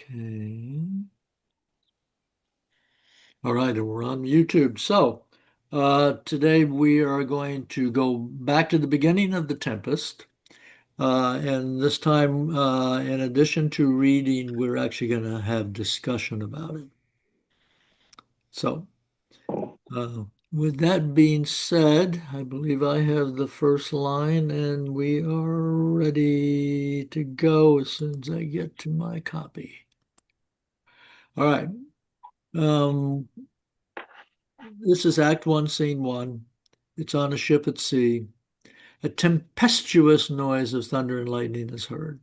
Okay. All right, and we're on YouTube. So, today we are going to go back to the beginning of the Tempest. And this time, in addition to reading, we're actually going to have discussion about it. So, with that being said, I believe I have the first line, and we are ready to go as soon as I get to my copy. All right. Um, this is Act One, Scene One. It's on a ship at sea. A tempestuous noise of thunder and lightning is heard.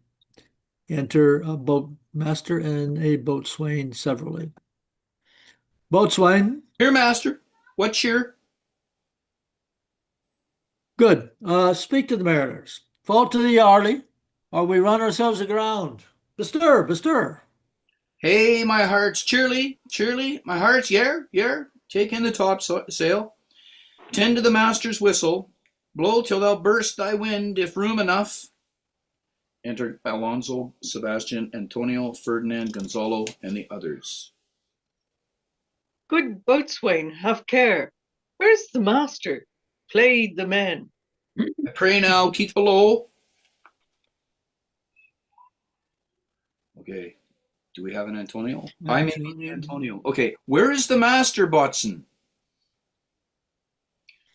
Enter a boatmaster and a boatswain severally. Boatswain, Here, master. What cheer? good. Speak to the mariners. Fall to the yardly, or we run ourselves aground. Bestir, bestir. Hey, my hearts, cheerly, cheerly, my hearts, yare, yare. Take in the topsail. Tend to the master's whistle. Blow till thou burst thy wind, if room enough. Enter Alonso, Sebastian, Antonio, Ferdinand, Gonzalo, and the others. Good boatswain, have care. Where's the master? Played the men. I pray now, keep below. Okay. Do we have an Antonio? I may be Antonio. Okay. Where is the master, boatswain?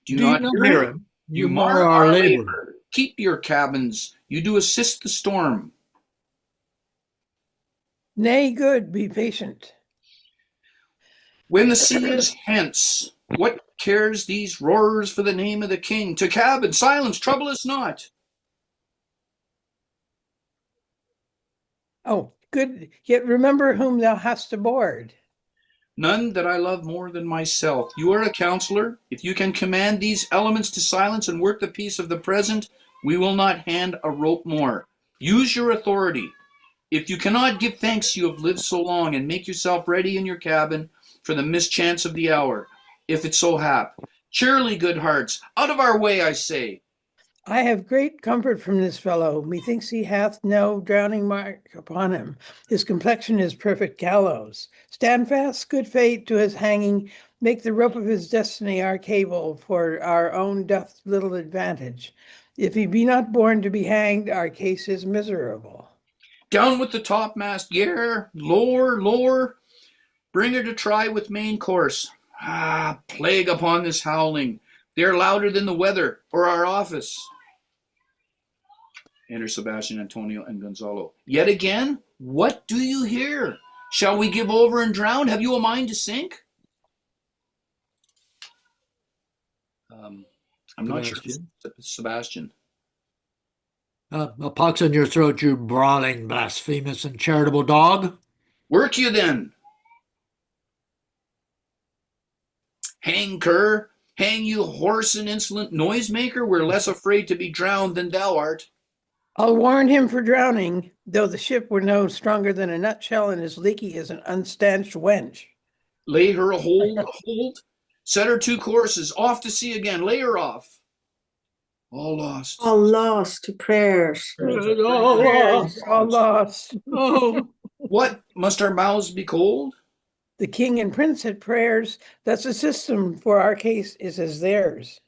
Do you not hear him? You mar our labor. Keep your cabins. You do assist the storm. Nay, good, be patient. When the sea is hence, what cares these roarers for the name of the king? To cabin, silence, trouble us not. Oh, good, yet remember whom thou hast aboard. None that I love more than myself. You are a counselor. If you can command these elements to silence and work the peace of the present, we will not hand a rope more. Use your authority. If you cannot give thanks you have lived so long, and make yourself ready in your cabin for the mischance of the hour, if it so hap. Cheerly, good hearts, out of our way, I say. I have great comfort from this fellow. Methinks he hath no drowning mark upon him. His complexion is perfect gallows. Stand fast, good fate, to his hanging. Make the rope of his destiny our cable, for our own doth little advantage. If he be not born to be hanged, our case is miserable. Down with the topmast, yare, lower, lower. Bring her to try with main course. Ah, plague upon this howling. They are louder than the weather or our office. Enter Sebastian, Antonio, and Gonzalo. Yet again, what do you hear? Shall we give over and drown? Have you a mind to sink? I'm not sure. Sebastian. A pox in your throat, you brawling, blasphemous, and charitable dog. Work you then. Hang, cur. Hang, you hoarse and insolent noisemaker. We're less afraid to be drowned than thou art. I'll warn him for drowning, though the ship were no stronger than a nutshell and as leaky as an unstanched wench. Lay her a hold, a hold. Set her 2 courses, off to sea again. Lay her off. All lost. All lost to prayers. All lost. All lost. Oh. What, must our mouths be cold? The king and prince at prayers. That's a system, for our case is as theirs.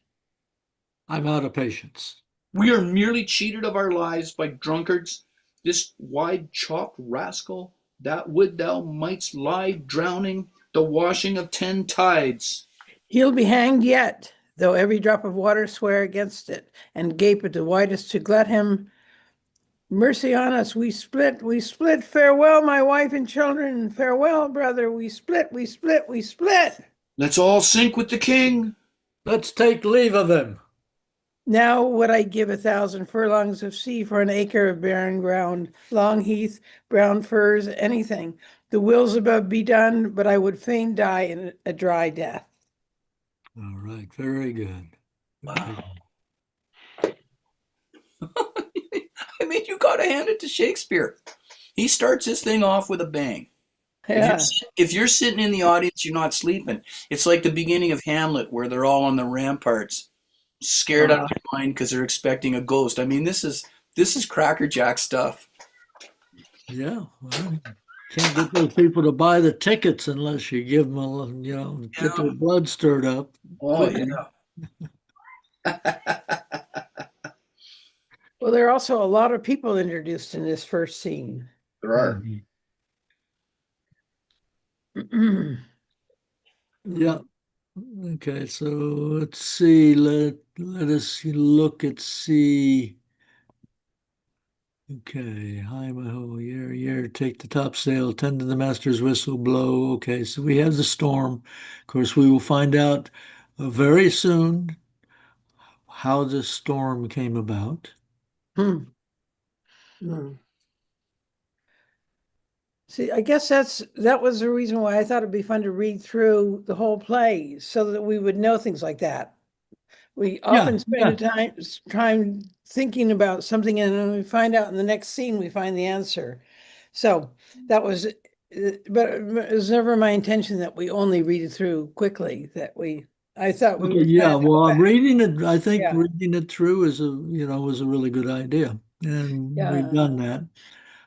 I'm out of patience. We are merely cheated of our lives by drunkards. This wide-chopped rascal, that would thou mightst lie drowning the washing of 10 tides. He'll be hanged yet, though every drop of water swear against it, and gape at the widest to glut him. Mercy on us, we split, we split. Farewell, my wife and children. Farewell, brother, we split, we split, we split. Let's all sink with the king. Let's take leave of him. Now would I give 1,000 furlongs of sea for an acre of barren ground, long heath, brown furs, anything. The wills above be done, but I would fain die in a dry death. All right, very good. Wow. I mean, you got to hand it to Shakespeare. He starts his thing off with a bang. Yeah. If you're sitting in the audience, you're not sleeping. It's like the beginning of Hamlet, where they're all on the ramparts, scared out of their mind because they're expecting a ghost. I mean, this is crackerjack stuff. Yeah. Well, Can't get those people to buy the tickets unless you give them a, get their Yeah. blood stirred up Oh, quickly. yeah. Well, there are also a lot of people introduced in this first scene. There are. Mhm. Hmm. Yeah. Okay, so let's see. Let us look at see. Okay, hi my ho, year, take the topsail, tend to the master's whistle, blow. Okay, so we have the storm. Of course, we will find out very soon how the storm came about. Hmm. Hmm. See, I guess that was the reason why I thought it'd be fun to read through the whole play so that we would know things like that. We Yeah, often spend yeah. a time thinking about something, and then we find out in the next scene we find the answer. So that was, but it was never my intention that we only read it through quickly. I thought we Okay, would yeah. kind of go Well, back. reading it, I think Yeah, reading it through is was a really good idea, and we've yeah, done that.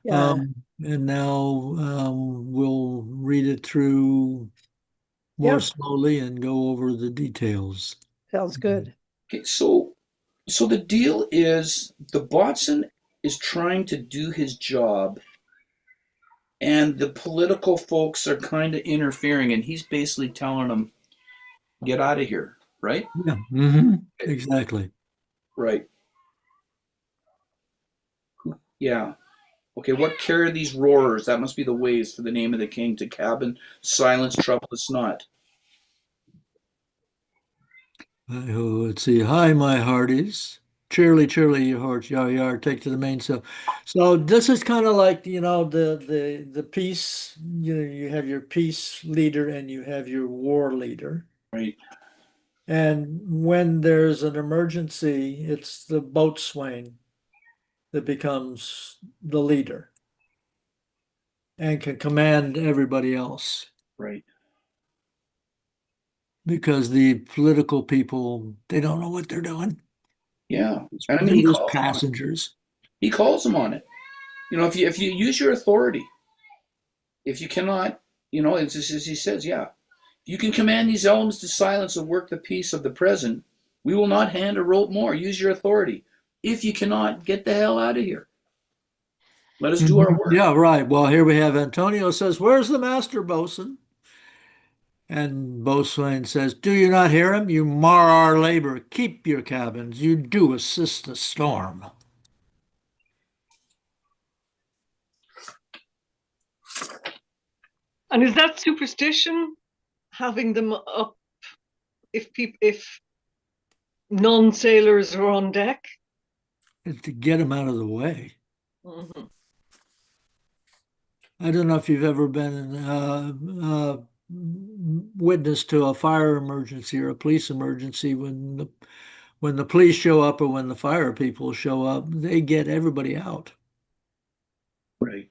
yeah. And now we'll read it through more Yep, slowly and go over the details. sounds good. Okay, so the deal is the botsson is trying to do his job, and the political folks are kind of interfering, and he's basically telling them, "Get out of here!" Right? Yeah, exactly. Right. Yeah. Okay. What care these roarers? That must be the ways for the name of the king to cabin silence, trouble us not. Let's see. Hi, my hearties. Cheerily, cheerily, your hearts, yar yar, take to the mainsail. So this is kind of like, the peace, you have your peace leader and you have your war leader. Right. And when there's an emergency, it's the boatswain that becomes the leader and can command everybody else Right. because the political people, they don't know what they're doing. Yeah. And I mean, They're just passengers. he calls them on it. If you use your authority, if you cannot, it's just as he says, yeah, you can command these elements to silence and work the peace of the present. We will not hand a rope more. Use your authority. If you cannot, get the hell out of here. Let us do our work. Yeah, right. Well, here we have Antonio says, "Where's the master, bosun?" And boatswain says, "Do you not hear him? You mar our labor. Keep your cabins. You do assist the storm." And is that superstition, having them up if non-sailors are on deck? It's to get him out of the way. Mhm. I don't know if you've ever been witness to a fire emergency or a police emergency when the police show up or when the fire people show up, they get everybody out Right.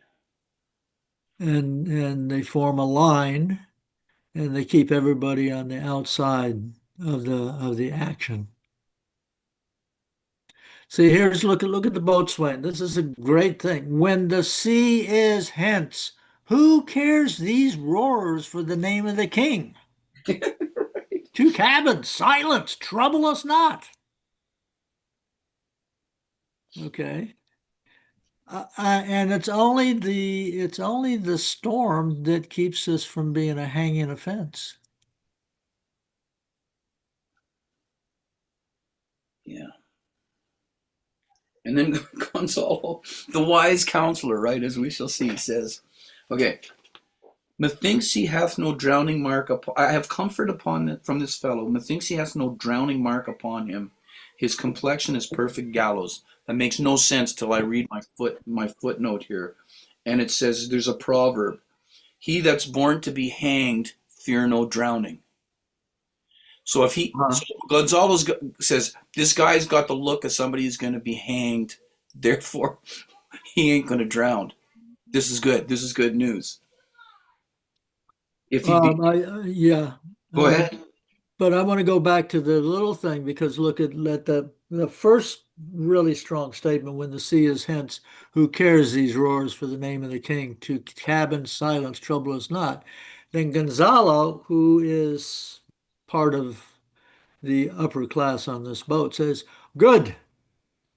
and they form a line and they keep everybody on the outside of the action. See, here's look at the boatswain. This is a great thing. When the sea is hence, who cares these roars for the name of the king? Right. Two cabins, silence, trouble us not. Okay. And it's only the storm that keeps us from being a hanging offense. Yeah. And then Gonzalo, the wise counselor, right, as we shall see, says, okay, methinks he hath no drowning mark upon, I have comfort from this fellow. Methinks he hath no drowning mark upon him. His complexion is perfect gallows. That makes no sense till I read my footnote here. And it says there's a proverb. He that's born to be hanged, fear no drowning. So Uh-huh. Gonzalo says, this guy's got the look of somebody who's going to be hanged. Therefore, he ain't going to drown. This is good. This is good news. If he be, Yeah. go Uh, ahead. but I want to go back to the little thing because look at let the the first really strong statement, when the sea is hence, who cares these roars for the name of the king? To cabin silence, trouble is not. Then Gonzalo, who is part of the upper class on this boat, says, good,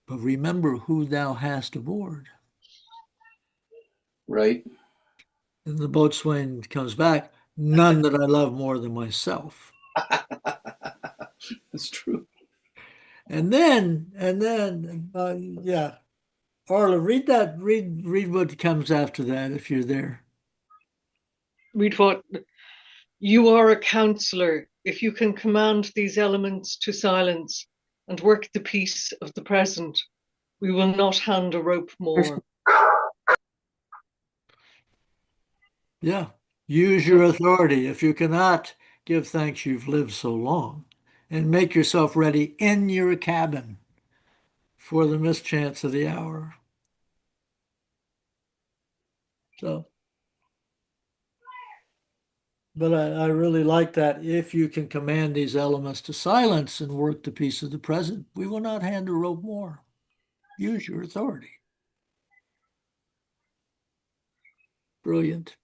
but remember who thou hast aboard. Right. And the boatswain comes back, none that I love more than myself. That's true. Yeah. Arla, read that. Read what comes after that if you're there. Read what? You are a counselor. If you can command these elements to silence and work the peace of the present, we will not hand a rope more. Yeah. Use your authority. If you cannot, give thanks you've lived so long, and make yourself ready in your cabin for the mischance of the hour. So, but I really like that. If you can command these elements to silence and work the peace of the present, we will not hand a rope more. Use your authority. Brilliant.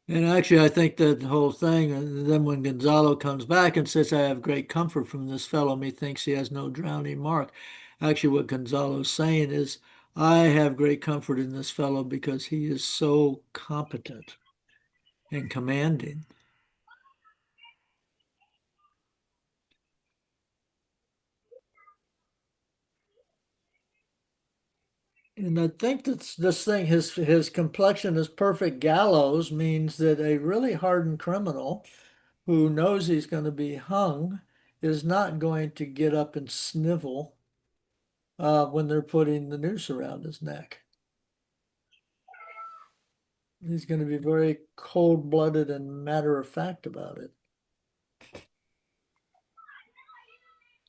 And actually, I think that whole thing, and then when Gonzalo comes back and says, I have great comfort from this fellow, methinks he has no drowning mark. Actually, what Gonzalo's saying is, I have great comfort in this fellow because he is so competent and commanding. And I think that this thing, his complexion is perfect gallows, means that a really hardened criminal who knows he's going to be hung is not going to get up and snivel when they're putting the noose around his neck. He's going to be very cold-blooded and matter-of-fact about it.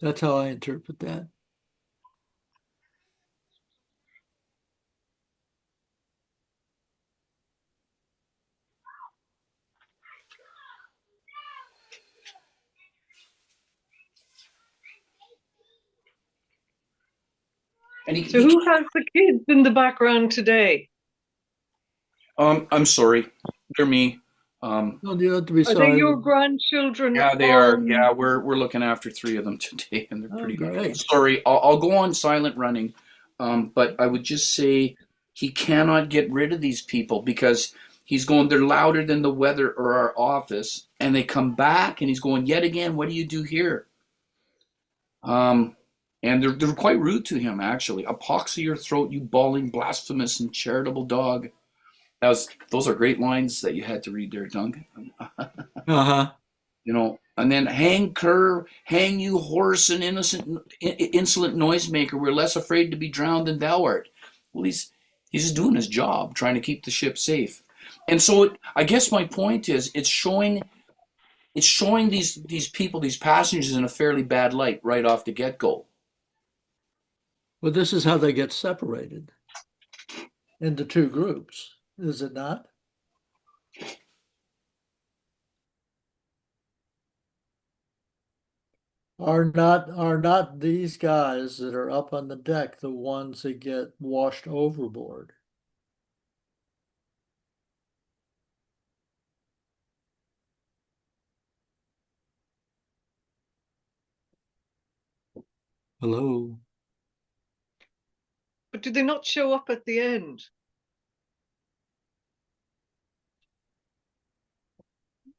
That's how I interpret that. And So who has the kids in the background today? I'm sorry, they're me. No, you don't have to be Are they sorry. your grandchildren? Yeah, they are. Yeah, we're looking after three of them today, and they're Oh, pretty good. great. Sorry, I'll go on silent running, but I would just say he cannot get rid of these people because he's going. They're louder than the weather or our office, and they come back, and he's going yet again. What do you do here? Um, and they're quite rude to him actually. A pox of your throat, you bawling, blasphemous and charitable dog. Those are great lines that you had to read there, Duncan. Uh-huh. And then hang cur, hang you horse and insolent noisemaker. We're less afraid to be drowned than thou art. Well, he's just doing his job, trying to keep the ship safe. And so I guess my point is it's showing these people, these passengers in a fairly bad light right off the get-go. Well, this is how they get separated into two groups, is it not? Are not these guys that are up on the deck the ones that get washed overboard? Hello. But do they not show up at the end?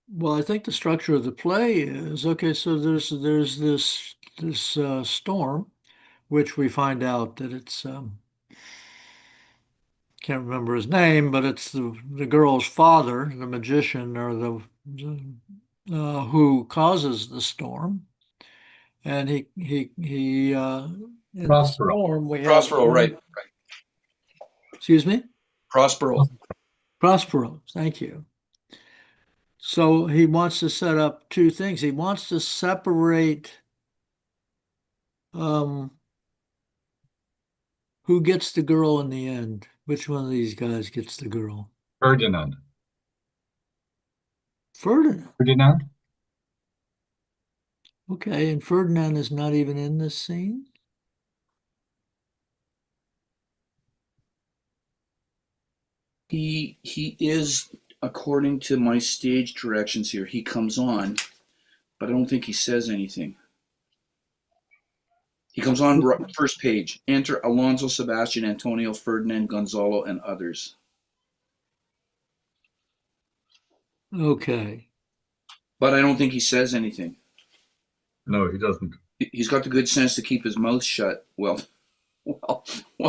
Well, I think the structure of the play is okay. So there's this storm, which we find out that it's can't remember his name, but it's the girl's father, the magician, or the who causes the storm, and he in the Prospero. storm we have Prospero, right? excuse me, Prospero. Prospero. Thank you. So he wants to set up two things. He wants to separate um, who gets the girl in the end. Which one of these guys gets the girl? Ferdinand. Ferdinand. Ferdinand? Okay, and Ferdinand is not even in this scene? He is, according to my stage directions here, he comes on, but I don't think he says anything. He comes on first page. Enter Alonso, Sebastian, Antonio, Ferdinand, Gonzalo, and others. Okay. But I don't think he says anything. No, he doesn't. He's got the good sense to keep his mouth shut. Well,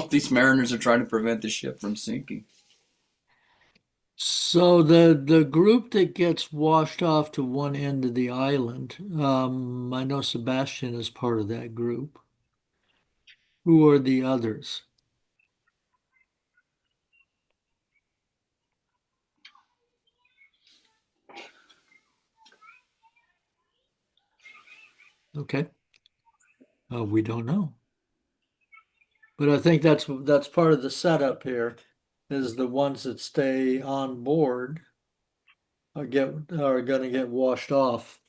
these mariners are trying to prevent the ship from sinking. So the group that gets washed off to one end of the island, I know Sebastian is part of that group. Who are the others? Okay. We don't know. But I think that's part of the setup here, is the ones that stay on board are going to get washed off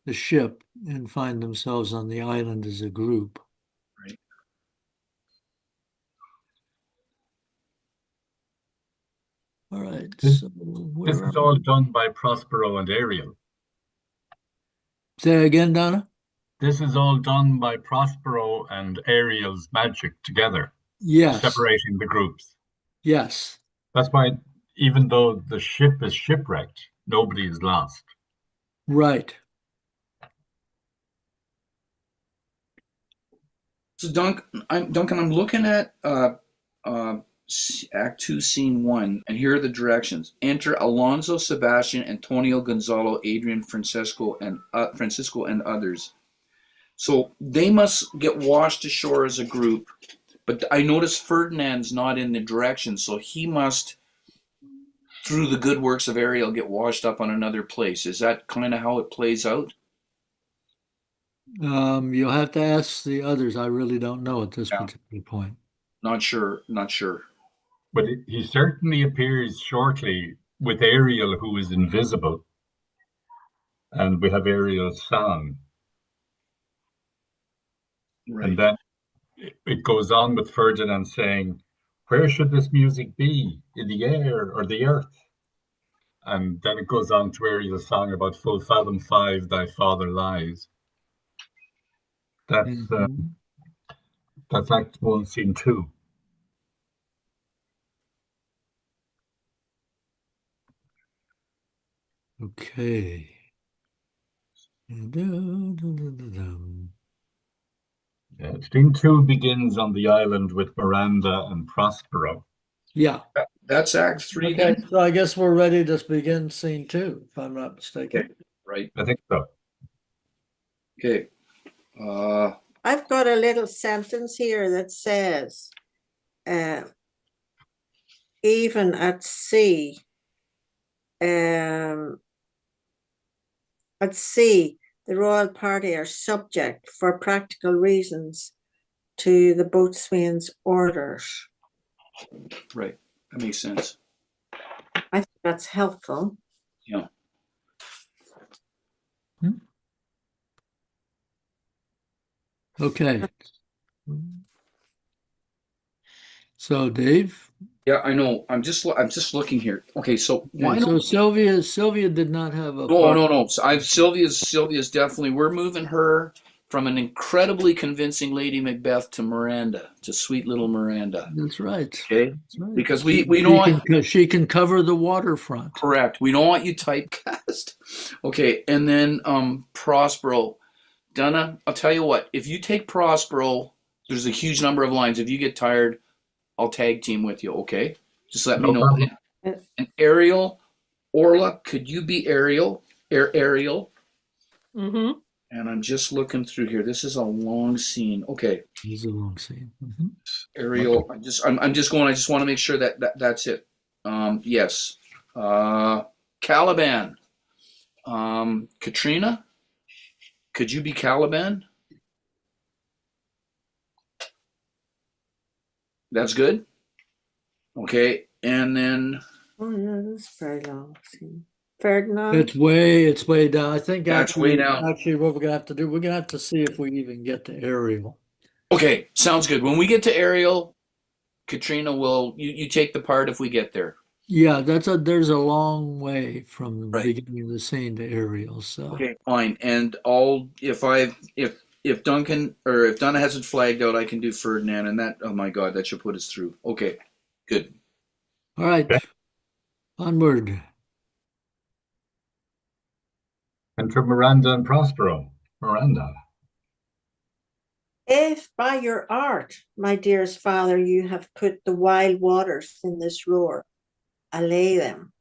the ship and find themselves on the island as a group. Right. All right. This, So this is all done by Prospero and Ariel. Say again, Donna? This is all done by Prospero and Ariel's magic together, Yes. separating the groups. Yes. That's why, even though the ship is shipwrecked, nobody is lost. Right. So Duncan, I'm looking at Act 2, Scene 1, and here are the directions. Enter Alonso, Sebastian, Antonio, Gonzalo, Adrian, Francisco, and others. So they must get washed ashore as a group. But I notice Ferdinand's not in the directions, so he must, through the good works of Ariel, get washed up on another place. Is that kind of how it plays out? You'll have to ask the others. I really don't know at this Yeah. particular point. Not sure. But he certainly appears shortly with Ariel, who is invisible. And we have Ariel's song. Right. And then it goes on with Ferdinand saying, where should this music be? In the air or the earth? And then it goes on to Ariel's song about full fathom 5, thy father lies. That's Act 1, Scene 2. Okay. Scene 2 begins on the island with Miranda and Prospero. Yeah. That's Act 3 Okay, then? so I guess we're ready to begin scene 2, if I'm not mistaken. Okay. Right. I think so. Okay. I've got a little sentence here that says, even at sea, the royal party are subject for practical reasons to the boatswain's orders. Right. That makes sense. I think that's helpful. Yeah. Okay. So Dave? Yeah, I know. I'm just looking here. Okay, so why So don't Sylvia did not have a no. So Sylvia's definitely, we're moving her from an incredibly convincing Lady Macbeth to Miranda, to sweet little Miranda. That's right. Okay? That's right. Because we don't she can cover the waterfront. correct. We don't want you typecast. Okay, and then Prospero. Donna, I'll tell you what, if you take Prospero, there's a huge number of lines. If you get tired, I'll tag team with you, okay? Just let me know. And Ariel, Orla, could you be Ariel? Ariel? Mm-hmm. And I'm just looking through here. This is a long scene. Okay. This is a long scene. Ariel, I'm just going, I just want to make sure that's it. Yes. Caliban. Katrina, could you be Caliban? That's good. Okay, and then Oh yeah, that's very long scene. Ferdinand? It's way down. I think That's way down. actually what we're gonna have to do, we're gonna have to see if we even get to Ariel. Okay, sounds good. When we get to Ariel, Katrina will you take the part if we get there. Yeah, there's a long way from the Right. beginning of the scene to Ariel, so. Okay, fine. And I'll if Duncan or if Donna hasn't flagged out, I can do Ferdinand, and that oh my God, that should put us through. Okay, good. All right, Okay. onward. Enter Miranda and Prospero. Miranda. If by your art, my dearest father, you have put the wild waters in this roar, allay them.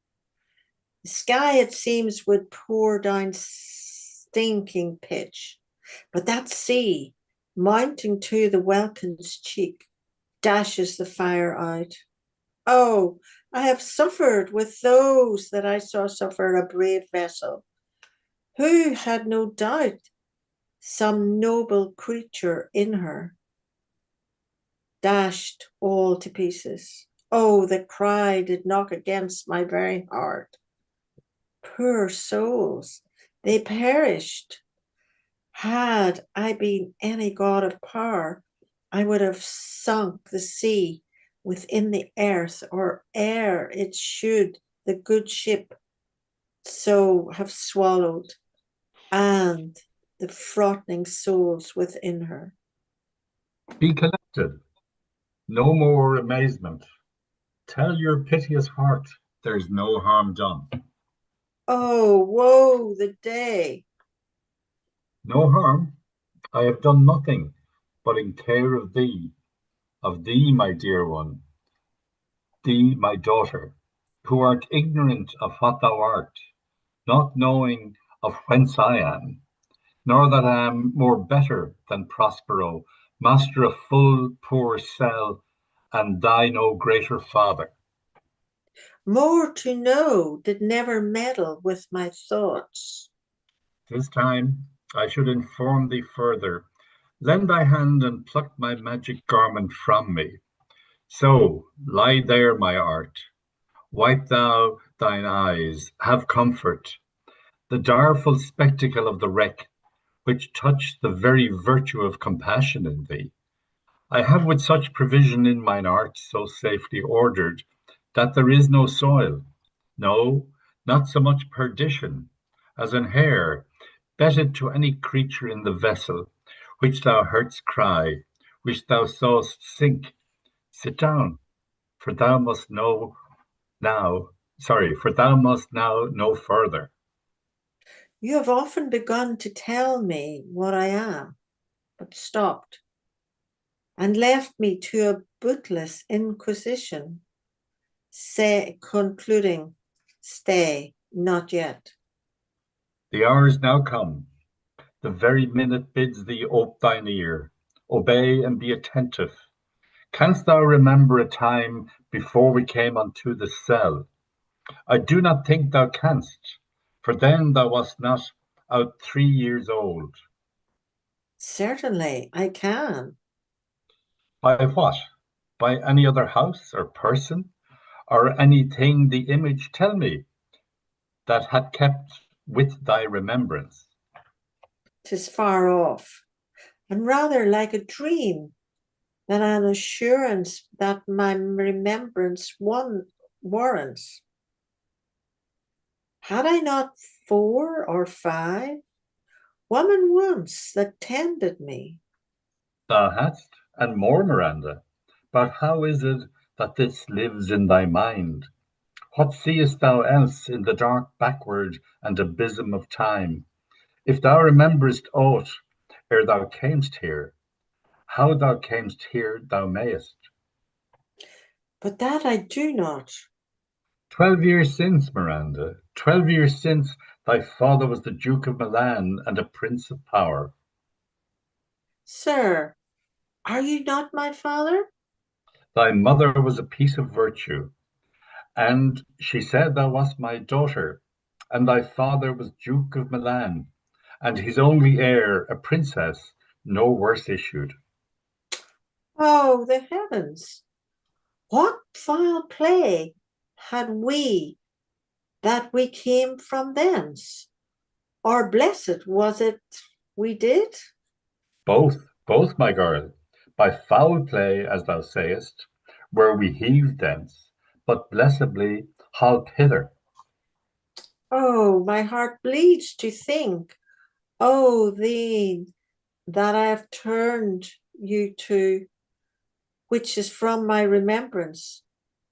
The sky, it seems, would pour down stinking pitch, but that sea, mounting to the welkin's cheek, dashes the fire out. Oh, I have suffered with those that I saw suffer a brave vessel, who had no doubt some noble creature in her, dashed all to pieces. Oh, the cry did knock against my very heart. Poor souls, they perished. Had I been any god of power, I would have sunk the sea within the earth, or ere it should the good ship so have swallowed, and the frightening souls within her. Be collected. No more amazement. Tell your piteous heart there's no harm done. Oh, woe the day! No harm. I have done nothing but in care of thee, my dear one, thee, my daughter, who art ignorant of what thou art, not knowing of whence I am, nor that I am more better than Prospero, master of full poor cell, and thy no greater father. More to know did never meddle with my thoughts. This time I should inform thee further. Lend thy hand and pluck my magic garment from me. So, lie there, my art. Wipe thou thine eyes, have comfort. The direful spectacle of the wreck, which touched the very virtue of compassion in thee, I have with such provision in mine art so safely ordered, that there is no soil, no, not so much perdition, as an hair betted to any creature in the vessel, which thou heardst cry, which thou sawest sink. Sit down, for thou must for thou must now know further. You have often begun to tell me what I am, but stopped, and left me to a bootless inquisition, concluding, stay, not yet. The hour is now come. The very minute bids thee ope thine ear, obey and be attentive. Canst thou remember a time before we came unto the cell? I do not think thou canst, for then thou wast not out 3 years old. Certainly, I can. By what? By any other house or person, or anything the image tell me, that had kept with thy remembrance? 'Tis far off, and rather like a dream than an assurance that my remembrance warrants. Had I not 4 or 5 women once that tended me? Thou hadst, and more, Miranda. But how is it that this lives in thy mind? What seest thou else in the dark backward and abysm of time? If thou rememberest aught ere thou camest here, how thou camest here thou mayest. But that I do not. 12 years since, Miranda, 12 years since, thy father was the Duke of Milan and a prince of power. Sir, are you not my father? Thy mother was a piece of virtue, and she said thou wast my daughter, and thy father was Duke of Milan, and his only heir, a princess, no worse issued. Oh, the heavens! What foul play had we that we came from thence? Or blessed was it we did? Both, my girl, by foul play, as thou sayest, were we heaved thence, but blessedly halt hither. Oh, my heart bleeds to think, oh, thee that I have turned you to, which is from my remembrance.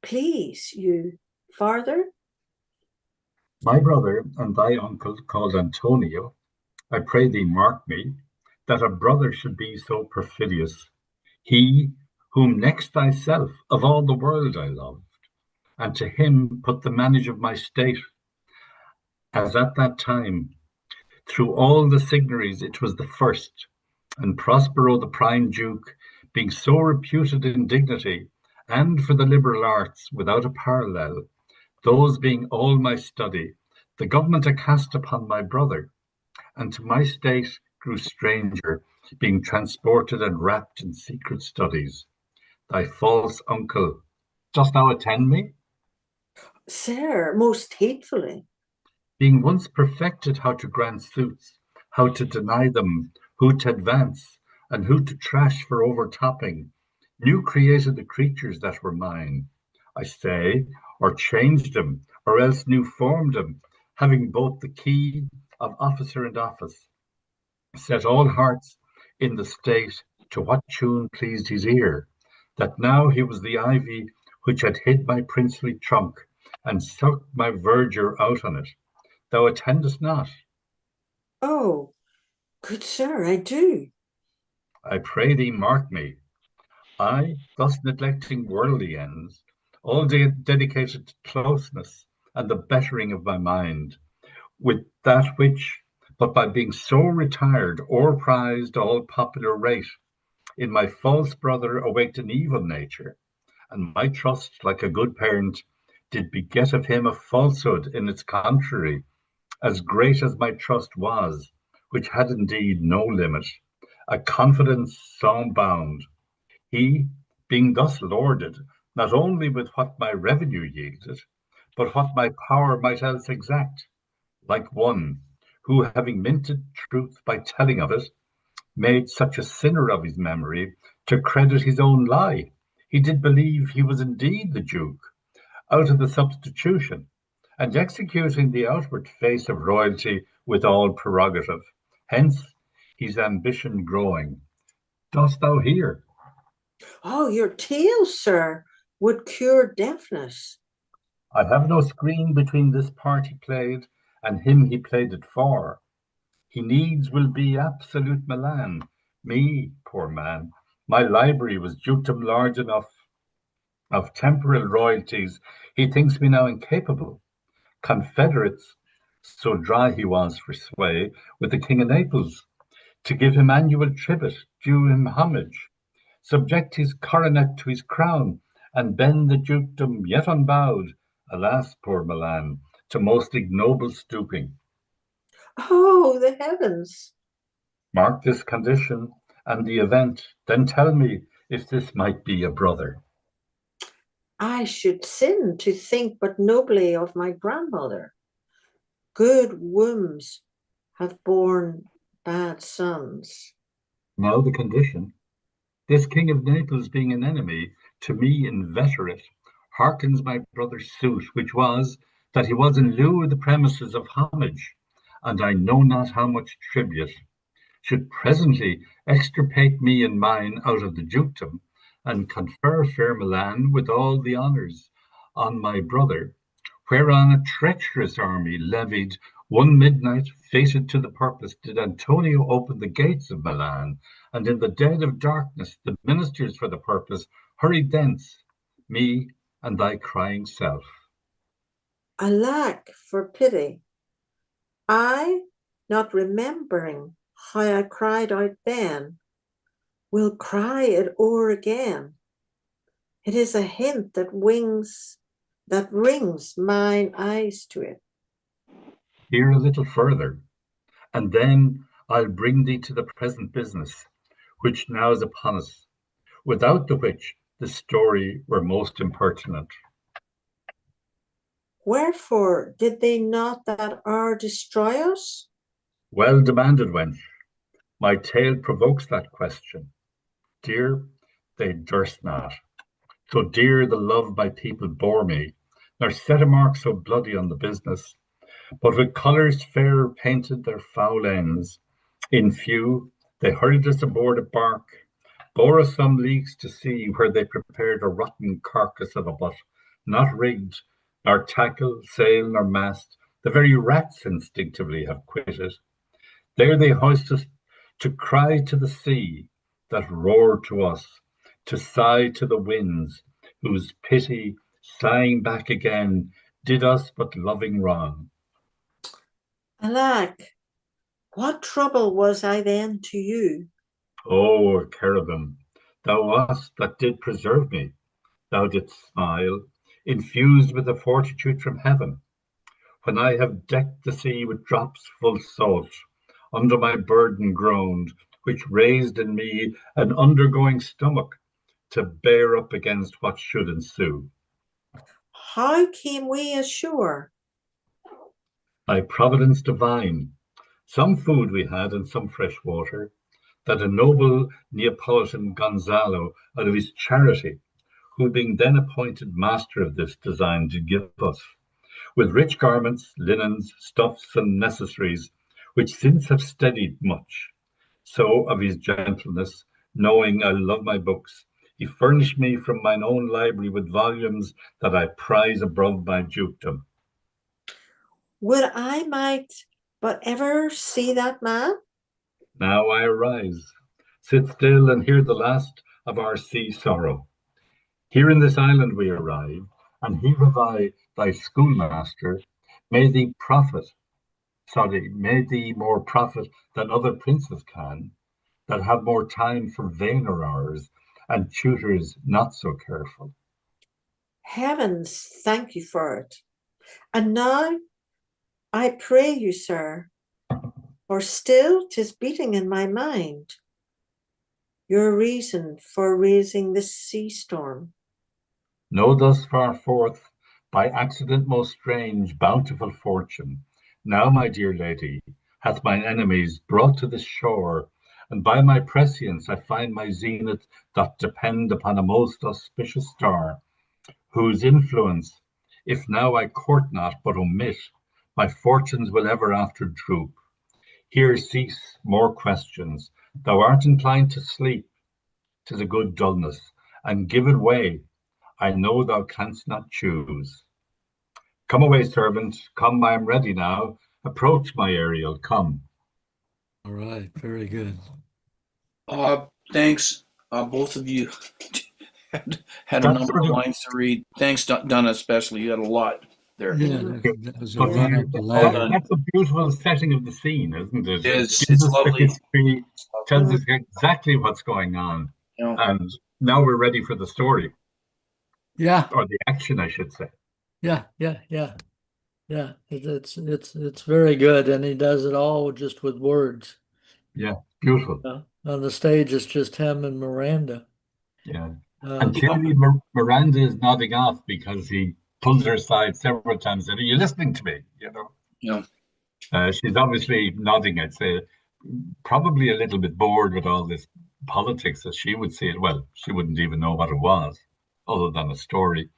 Please you farther? My brother and thy uncle called Antonio, I pray thee mark me, that a brother should be so perfidious, he whom next thyself of all the world I loved, and to him put the manage of my state, as at that time, through all the signories it was the first, and Prospero the prime duke, being so reputed in dignity, and for the liberal arts without a parallel, those being all my study, the government I cast upon my brother, and to my state grew stranger, being transported and wrapped in secret studies. Thy false uncle, dost thou attend me? Sir, most hatefully. Being once perfected how to grant suits, how to deny them, who to advance, and who to trash for overtopping, new created the creatures that were mine, I say, or changed them, or else new formed them, having both the key of officer and office, set all hearts in the state to what tune pleased his ear, that now he was the ivy which had hid my princely trunk, and sucked my verdure out on it. Thou attendest not. Oh, good sir, I do. I pray thee mark me. I, thus neglecting worldly ends, all dedicated to closeness and the bettering of my mind, with that which, but by being so retired, o'erprized all popular rate, in my false brother awaked an evil nature, and my trust, like a good parent, did beget of him a falsehood in its contrary, as great as my trust was, which had indeed no limit, a confidence sans bound. He, being thus lorded, not only with what my revenue yielded, but what my power might else exact, like one who, having minted truth by telling of it, made such a sinner of his memory to credit his own lie. He did believe he was indeed the Duke, out of the substitution, and executing the outward face of royalty with all prerogative. Hence his ambition growing. Dost thou hear? Oh, your tale, sir, would cure deafness. I have no screen between this part he played and him he played it for. He needs will be absolute Milan. Me, poor man, my library was dukedom large enough of temporal royalties. He thinks me now incapable. Confederates, so dry he was for sway, with the King of Naples, to give him annual tribute, due him homage, subject his coronet to his crown, and bend the dukedom yet unbowed, alas, poor Milan, to most ignoble stooping. Oh, the heavens! Mark this condition and the event, then tell me if this might be a brother. I should sin to think but nobly of my grandmother. Good wombs have borne bad sons. Now the condition. This King of Naples being an enemy, to me inveterate, hearkens my brother's suit, which was, that he was in lieu of the premises of homage, and I know not how much tribute, should presently extirpate me and mine out of the dukedom, and confer fair Milan with all the honours on my brother, whereon a treacherous army levied one midnight, fated to the purpose, did Antonio open the gates of Milan, and in the dead of darkness the ministers for the purpose hurried thence, me and thy crying self. Alack, for pity! I, not remembering how I cried out then, will cry it o'er again. It is a hint that rings mine eyes to it. Hear a little further, and then I'll bring thee to the present business, which now is upon us, without the which the story were most impertinent. Wherefore did they not that hour destroy us? Well demanded, wench. My tale provokes that question. Dear, they durst not. So dear the love my people bore me, nor set a mark so bloody on the business, but with colours fair painted their foul ends. In few, they hurried us aboard a bark, bore us some leagues to sea, where they prepared a rotten carcass of a butt, not rigged, nor tackle, sail, nor mast, the very rats instinctively have quitted. There they hoist us to cry to the sea that roared to us, to sigh to the winds, whose pity, sighing back again, did us but loving wrong. Alack, what trouble was I then to you? O cherubim, thou wast that did preserve me, thou didst smile, infused with a fortitude from heaven. When I have decked the sea with drops full salt, under my burden groaned, which raised in me an undergoing stomach to bear up against what should ensue. How came we ashore? Thy providence divine, some food we had and some fresh water, that a noble Neapolitan Gonzalo, out of his charity, who being then appointed master of this design, did give us, with rich garments, linens, stuffs, and necessaries, which since have steadied much. So of his gentleness, knowing I love my books, he furnished me from mine own library with volumes that I prize above my dukedom. Would I might but ever see that man? Now I arise, sit still and hear the last of our sea sorrow. Here in this island we arrive, and he revive thy schoolmaster, may thee more profit than other princes can, that have more time for vainer hours, and tutors not so careful. Heavens, thank you for it. And now, I pray you, sir, for still 'tis beating in my mind, your reason for raising this sea storm. Know thus far forth, by accident most strange, bountiful fortune, now, my dear lady, hath mine enemies brought to this shore, and by my prescience I find my zenith doth depend upon a most auspicious star, whose influence, if now I court not but omit, my fortunes will ever after droop. Here cease more questions. Thou art inclined to sleep, 'tis a good dullness, and give it way. I know thou canst not choose. Come away, servant, come, I am ready now. Approach, my Ariel, come. All right, very good. Thanks, both of you had a That's number sort of of lines to read. Thanks, Donna, especially. You had a lot there. Yeah, Mhm. that was a but run up the Well ladder. done. that's a beautiful setting of the scene, isn't it? It It is. gives It's us the lovely. history, tells Mhm. us exactly what's going on, You know, and now we're ready for the story, Yeah, or the action, I should say. yeah, yeah, yeah, yeah. It's very good, and he does it all just with words. Yeah, beautiful. On the stage, it's just him and Miranda. Yeah. And Um, you know, clearly Miranda is nodding off because he pulls her aside several times. Are you listening to me? you know, She's obviously nodding, I'd say, probably a little bit bored with all this politics as she would see it. Well, she wouldn't even know what it was, other than a story.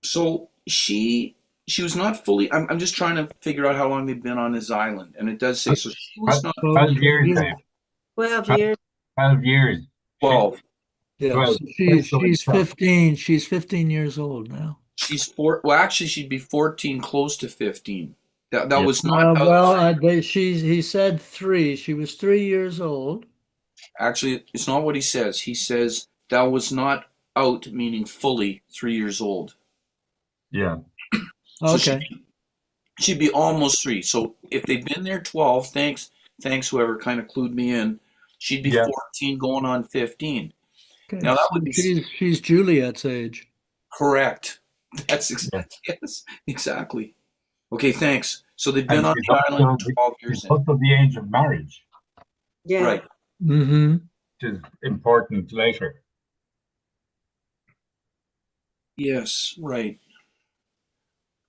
so she was not fully. I'm just trying to figure out how long they've been on this island, and it does say so. She was not 12 years, yeah, Dave. 12 12, years. 12 years. 12. yeah. 12. So So she's 15. She's 15 years old now. She's four. Well, actually, she'd be 14, close to 15. That Yeah. was not out. Well, he said 3. She was 3 years old. Actually, it's not what he says. He says that was not out, meaning fully 3 years old. Yeah. So Okay. she'd be almost 3. So if they'd been there 12, thanks whoever kind of clued me in, she'd be Yeah. 14 going on 15. Okay. Now that So would be she's Juliet's age. correct. That's Yeah. yes, exactly. Okay, thanks. So they've been And on she's the island also, 12 she's years in. also the age of marriage, Yeah. Right. Mm-hmm. which is important later. Yes, right.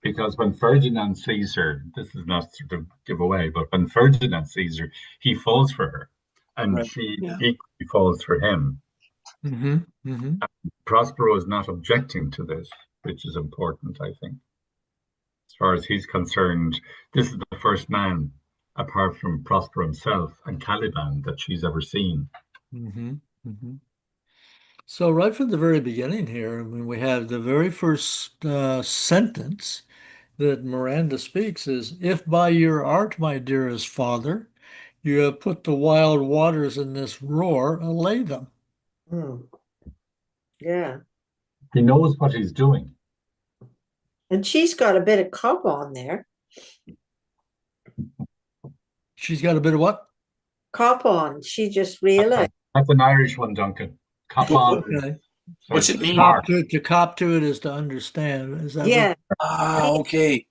Because when Ferdinand sees her, this is not to give away, but when Ferdinand sees her, he falls for her, and Right. she Yeah. equally falls for him. Mm-hmm. Mm-hmm. Prospero is not objecting to this, which is important, I think. As far as he's concerned, this is the first man, apart from Prospero himself and Caliban, that she's ever seen. Mm-hmm. Mm-hmm. So right from the very beginning here, I mean, we have the very first sentence that Miranda speaks is, "If by your art, my dearest father, you have put the wild waters in this roar, allay them." Mm. Yeah. He knows what he's doing. And she's got a bit of cop on there. She's got a bit of what? Cop on. She just realized. That's an Irish one, Duncan. Cop on. Okay. So What's it's it mean? smart. To cop to it is to understand. Is that what? Yeah. Ah, okay.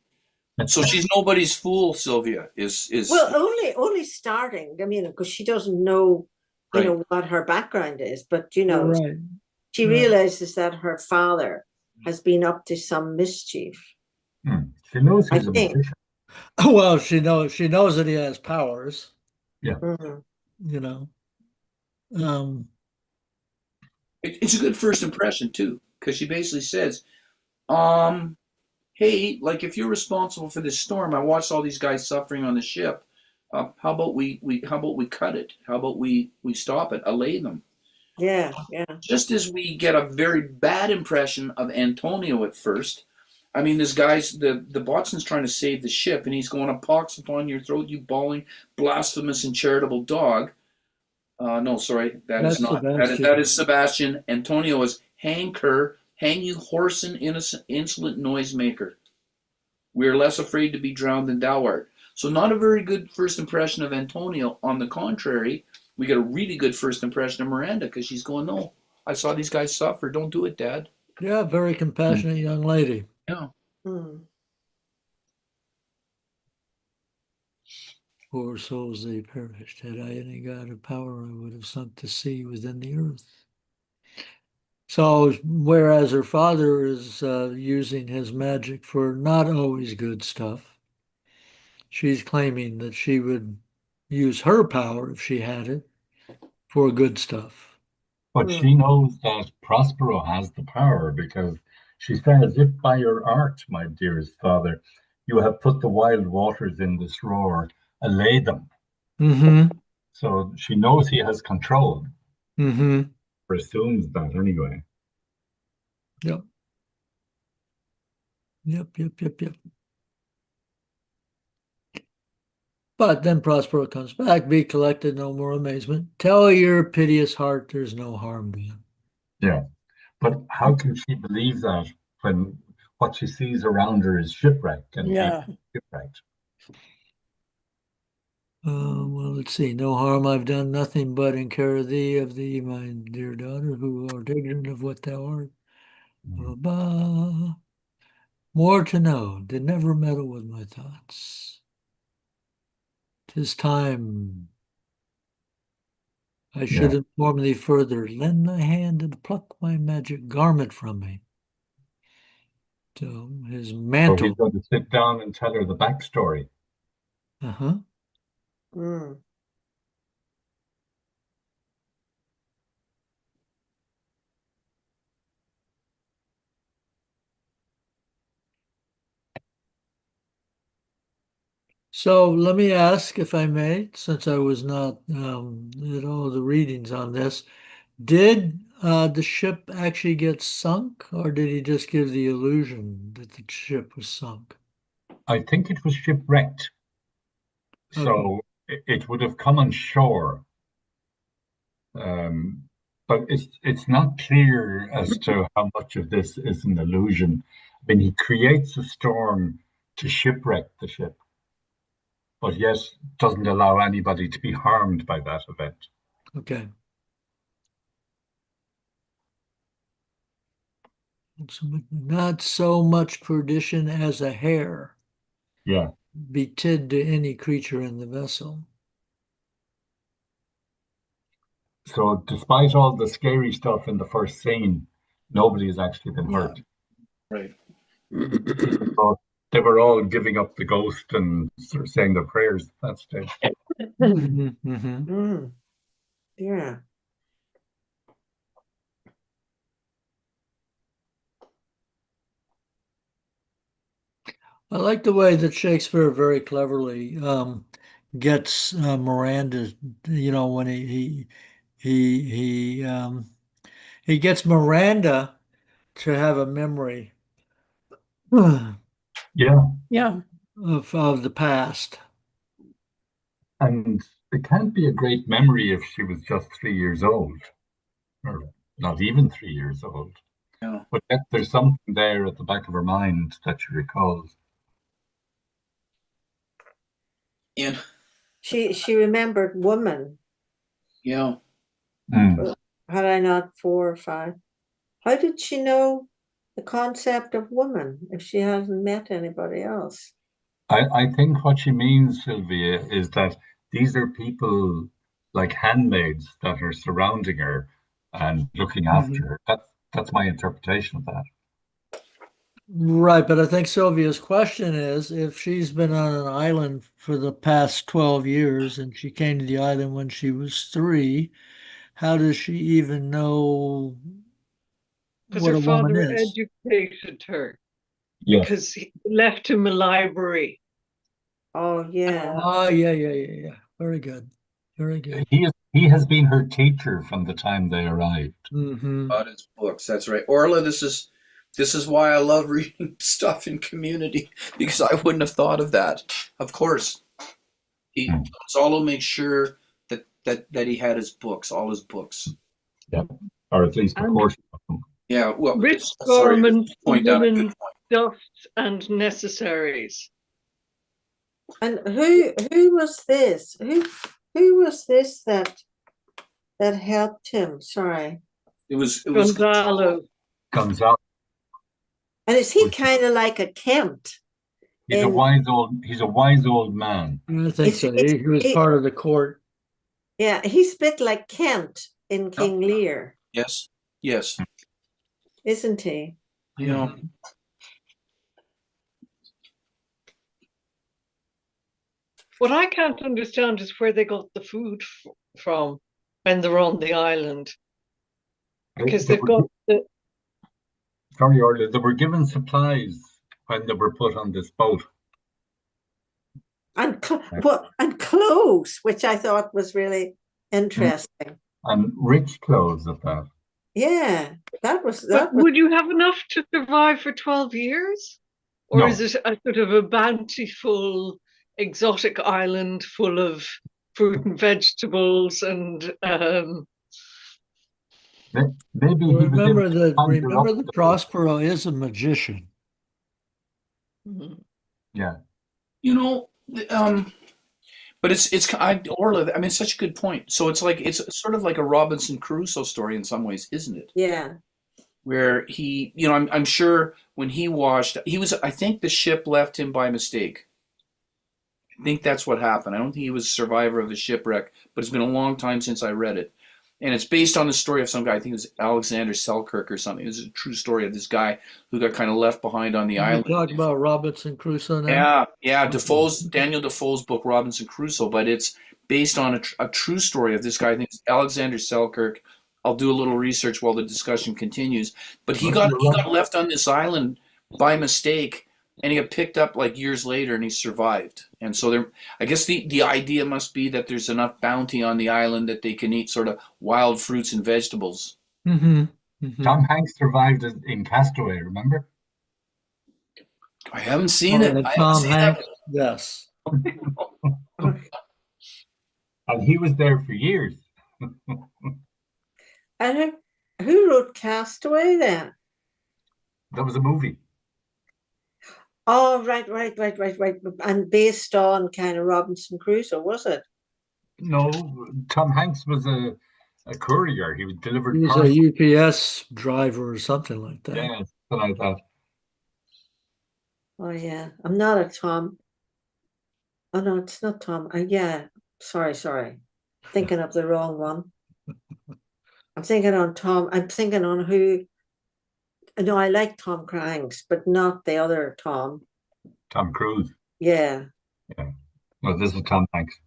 So she's nobody's fool, Sylvia. Is Well, only starting. I mean, because she doesn't know, right. What her background is, but Right. she Right. realizes that her father has been up to some mischief. She knows I he's a think. magician. Well, she knows that he has powers, Yeah. Mhm. you know. Um, It's a good first impression too, because she basically says, hey, like if you're responsible for this storm, I watched all these guys suffering on the ship. How about we cut it? How about we stop it, allay them? Yeah, yeah. Just as we get a very bad impression of Antonio at first. I mean, this guy's the boatswain's trying to save the ship, and he's going, "A pox upon your throat, you bawling, blasphemous and charitable dog." No, sorry, that is that's not. Sebastian. That is Sebastian. Antonio is, "Hang cur, hang you whoreson, innocent, insolent noisemaker. We are less afraid to be drowned than thou art." So not a very good first impression of Antonio. On the contrary, we get a really good first impression of Miranda because she's going, "No, I saw these guys suffer. Don't do it, Dad." Yeah, very compassionate young lady. Yeah. Mm. Poor souls, they perished. Had I any God of power, I would have sunk to sea within the earth. So, whereas her father is using his magic for not always good stuff, she's claiming that she would use her power, if she had it, for good stuff. But Mm. she knows that Prospero has the power because she says, "If by your art, my dearest father, you have put the wild waters in this roar, allay them." Mm-hmm. So she knows he has control, Mm-hmm. or assumes that anyway. Yep. Yep. Yep. Yep. Yep. But then Prospero comes back, "Be collected, no more amazement. Tell your piteous heart there's no harm done." Yeah. But how can she believe that when what she sees around her is shipwreck and Yeah. people shipwrecked? Well, let's see. "No harm I've done, nothing but in care of thee, my dear daughter, who art ignorant of what thou art. Ba-ba. More to know, did never meddle with my thoughts. 'Tis time I should Yeah. inform thee further. Lend thy hand and pluck my magic garment from me." So his So he's mantle. going to sit down and tell her the backstory. Uh-huh. Mm. So let me ask, if I may, since I was not at all the readings on this, did the ship actually get sunk, or did he just give the illusion that the ship was sunk? I think it was shipwrecked. Okay. So it would have come on shore. Um, but it's not clear as to how much of this is an illusion. I mean, he creates a storm to shipwreck the ship, but yet doesn't allow anybody to be harmed by that event. Okay. Not so much perdition as a hair Yeah. betid to any creature in the vessel. So despite all the scary stuff in the first scene, nobody has actually been Yeah. hurt. Right. But they were all giving up the ghost and sort of saying their prayers at that stage. Mhm, mhm. Mm, yeah. I like the way that Shakespeare very cleverly gets Miranda, when he gets Miranda to have a memory of Yeah, Yeah. of the past. and it can't be a great memory if she was just 3 years old, or not even 3 years old. Yeah. But yet there's something there at the back of her mind that she recalls. And She remembered woman. yeah. Mm. Had I not 4 or 5? How did she know the concept of woman if she hasn't met anybody else? I think what she means, Sylvia, is that these are people like handmaids that are surrounding her and looking after Mhm. her. That's my interpretation of that. Right, but I think Sylvia's question is if she's been on an island for the past 12 years and she came to the island when she was 3, how does she even know Because what her a woman father is? educated her, Yes, because he left him a library. Oh, yeah. Oh, yeah, yeah, yeah, yeah. Very good. Very good. he has been her teacher from the time they arrived. Hmm. About his books. That's right. Orla, this is why I love reading stuff in community, because I wouldn't have thought of that. Of course. Mm. Gonzalo makes sure that he had his books, all his books. Yeah, or at least a And portion of them. Yeah, well, rich sorry, I garments, just point out a good linen, point. stuffs, and necessaries. And who was this? Who was this that helped him? Sorry. It was Gonzalo. Gonzalo, And is he was kind of like a Kent in he's a wise old man. I think is so. He was he, part of the court. yeah, he's a bit like Kent in Yep. King Lear, Yes, yes. isn't he? Yeah. Mhm. What I can't understand is where they got the food from when they're on the island, They, because they they've were, got the sorry, Orla, they were given supplies when they were put on this boat. And Right. and clothes, which I thought was really interesting. And rich clothes at that. Yeah, But that was would you have enough to survive for 12 years? Or is No, it a sort of a bountiful, exotic island full of fruit and vegetables and maybe he was able Remember to that conjure up remember that the boat. Prospero is a magician. Yeah, You know, but Orla. I mean, it's such a good point. So it's sort of like a Robinson Crusoe story in some ways, isn't it? yeah. Where he, I'm sure when he washed, he was. I think the ship left him by mistake. I think that's what happened. I don't think he was a survivor of the shipwreck, but it's been a long time since I read it. And it's based on the story of some guy, I think it was Alexander Selkirk or something. It was a true story of this guy who got kind of left behind on the You island. talk about Robinson Crusoe now? Yeah, Daniel Defoe's book Robinson Crusoe, but it's based on a true story of this guy. I think it's Alexander Selkirk. I'll do a little research while the discussion continues. But he but got you're he right. got left on this island by mistake, and he got picked up like years later, and he survived. And so I guess the idea must be that there's enough bounty on the island that they can eat sort of wild fruits and vegetables. Hmm. Hmm. Tom Hanks survived in Castaway, remember? I haven't seen Oh, it. and I haven't Tom seen that. Hanks, yes. And he was there for years. And who wrote Castaway then? That was a movie. Oh, right. And based on kind of Robinson Crusoe, was it? No, Tom Hanks was a courier. He would He delivered was a parcels. UPS driver or something like that. Yeah, something like that. Oh, yeah. I'm not a Tom. Oh, no, it's not Tom. Yeah. Sorry. Thinking of the wrong one. I'm thinking on Tom. I'm thinking on who No, I like Tom Cruise, but not the other Tom. Tom Cruise. Yeah. Yeah. No, this is Tom Hanks.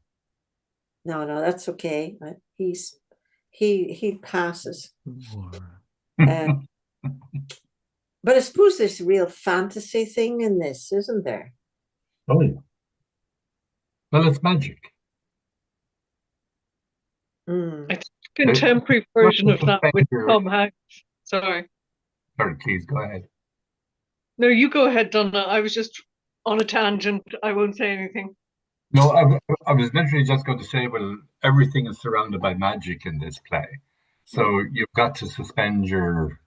No, that's okay. He passes. Uh, but I suppose there's a real fantasy thing in this, isn't there? Oh, yeah. Well, it's magic. Mm. Contemporary version of that with Tom Hanks. Sorry. Sorry, please go ahead. No, you go ahead, Donna. I was just on a tangent. I won't say anything. No, I was literally just going to say, well, everything is surrounded by magic in this play, so you've got to suspend your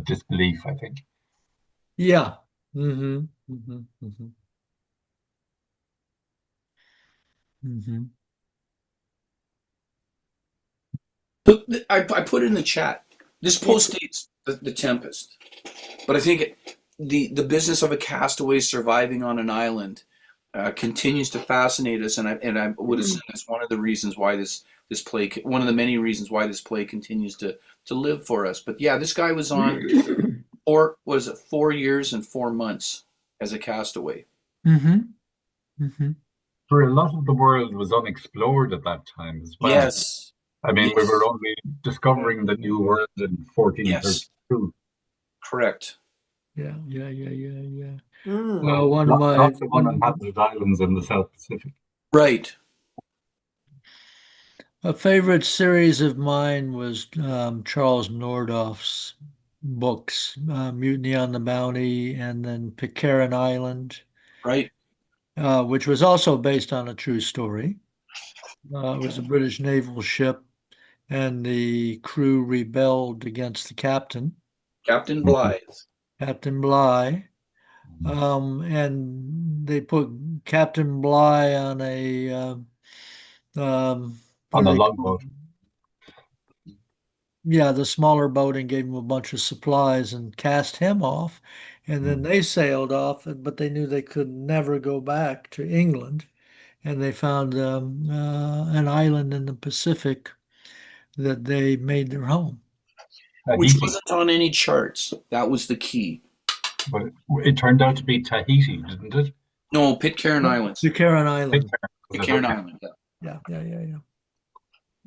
disbelief, I think. Yeah. Mm-hmm. Mm-hmm. Mm-hmm. Mm-hmm. I put in the chat. This postdates the Tempest, but I think the business of a castaway surviving on an island continues to fascinate us, and I would assume that's one of the reasons why this play, one of the many reasons why this play continues to live for us. But yeah, this guy was on 4 years and 4 months as a castaway. Mm-hmm. Mm-hmm. For a lot of the world was unexplored at that time as well. Yes. I mean, Yes. we were only discovering the new world in 1432. Correct. Yeah. Mm. Well, Lots of uninhabited islands in the South Pacific. Right. a favorite series of mine was Charles Nordhoff's books, Mutiny on the Bounty, and then Pitcairn Island, Right. which was also based on a true story. It was a British naval ship, and the crew rebelled against the captain, Captain Blythe. Captain Bligh. And they put Captain Bligh on a what On do a they call longboat. it? Yeah, the smaller boat, and gave him a bunch of supplies and cast him off. And then they sailed off, but they knew they could never go back to England. And they found an island in the Pacific that they made their home. Which Tahiti. wasn't on any charts. That was the key. But it turned out to be Tahiti, didn't it? No, Pitcairn Islands. Pitcairn Island. Pitcairn Island. Yeah.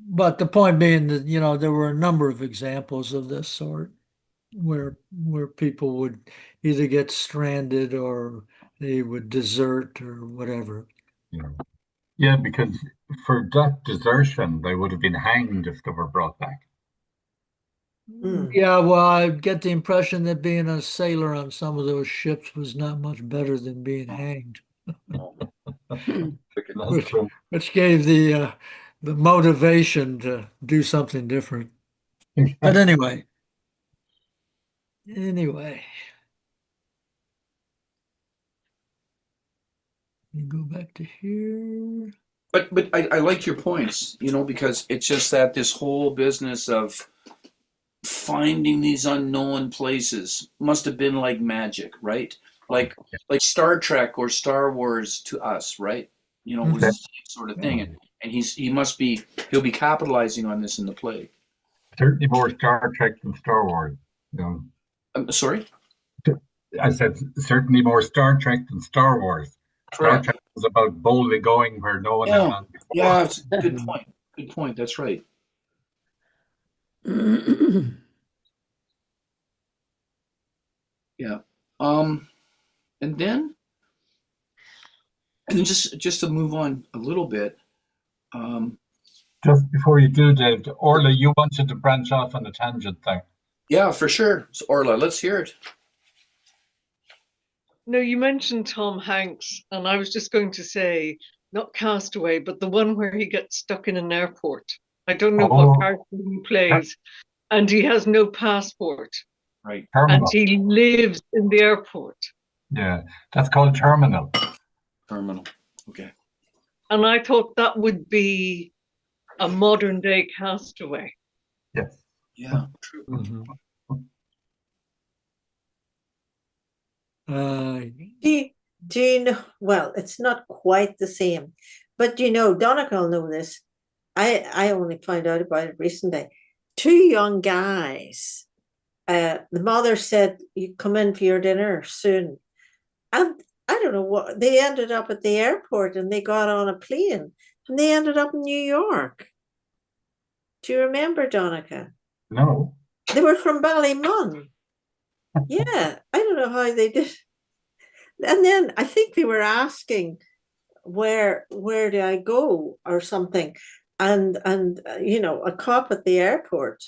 But the point being that, there were a number of examples of this sort where people would either get stranded or they would desert or whatever. Yeah, because for that desertion, they would have been hanged if they were brought back. Yeah, well, I get the impression that being a sailor on some of those ships was not much better than being hanged, which gave the motivation to do something different. But anyway, let me go back to here. But I like your points, because it's just that this whole business of finding these unknown places must have been like magic, right? Like Star Trek or Star Wars to us, right? Was the same sort of thing. And he'll be capitalizing on this in the play. Certainly more Star Trek than Star Wars. Sorry? I said certainly more Star Trek than Star Wars. Correct. Star Trek was about boldly going where no one had gone before. Yeah, it's a good point. Good point. That's right. Yeah. And then just to move on a little bit. Just before you do, Dave, Orla, you wanted to branch off on a tangent there. Yeah, for sure. So Orla, let's hear it. No, you mentioned Tom Hanks, and I was just going to say, not Castaway, but the one where he gets stuck in an airport. I don't know what character he plays, and he has no passport. Right. Terminal. And he lives in the airport. Yeah, that's called Terminal. Terminal. Okay. And I thought that would be a modern day Castaway. Yes. Yeah, true. Mm-hmm. Do you know? Well, it's not quite the same, but Donegal will know this. I only found out about it recently. Two young guys the mother said, "You come in for your dinner soon." And I don't know what, they ended up at the airport and they got on a plane and they ended up in New York. Do you remember, Donica? No. They were from Ballymun. Yeah, I don't know how they did. And then I think they were asking where do I go or something, and you know, a cop at the airport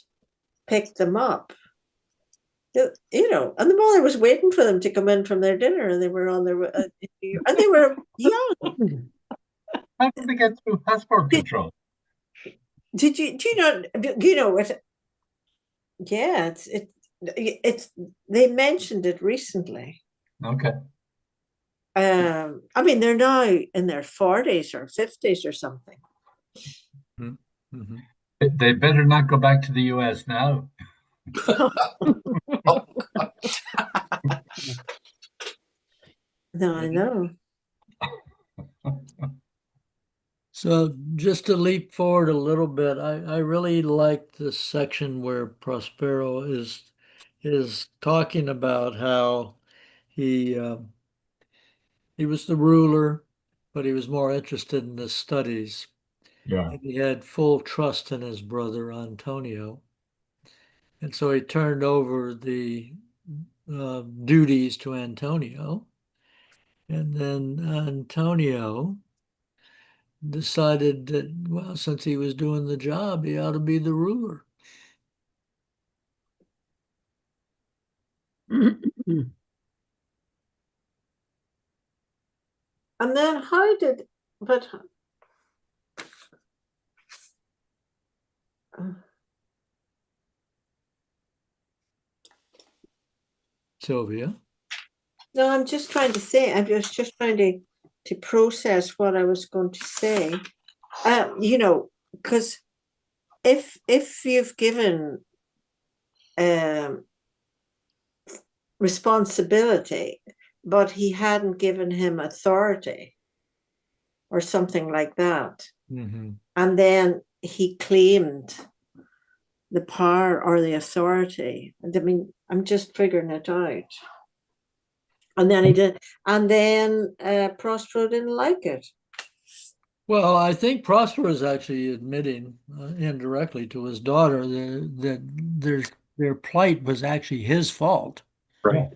picked them up. You know, and the mother was waiting for them to come in from their dinner, and they were on their and they were young. How did they get through passport control? Did you do you know, you know it? Yeah, it's they mentioned it recently. Okay. I mean, they're now in their 40s or 50s or something. Mhm. They better not go back to the US now. No, I know. So just to leap forward a little bit, I really like this section where Prospero is talking about how he he was the ruler, but he was more interested in his studies. Yeah. And he had full trust in his brother Antonio. And so he turned over the duties to Antonio. And then Antonio decided that, well, since he was doing the job, he ought to be the ruler. And then how did, but Sylvia. no, I'm just trying to say, I was just trying to process what I was going to say. You know, because if you've given responsibility, but he hadn't given him authority or something like that, and then he claimed the power or the authority. I mean, I'm just figuring it out. And then he did, and then Prospero didn't like it. Well, I think Prosper is actually admitting indirectly to his daughter that their plight was actually his fault. Right.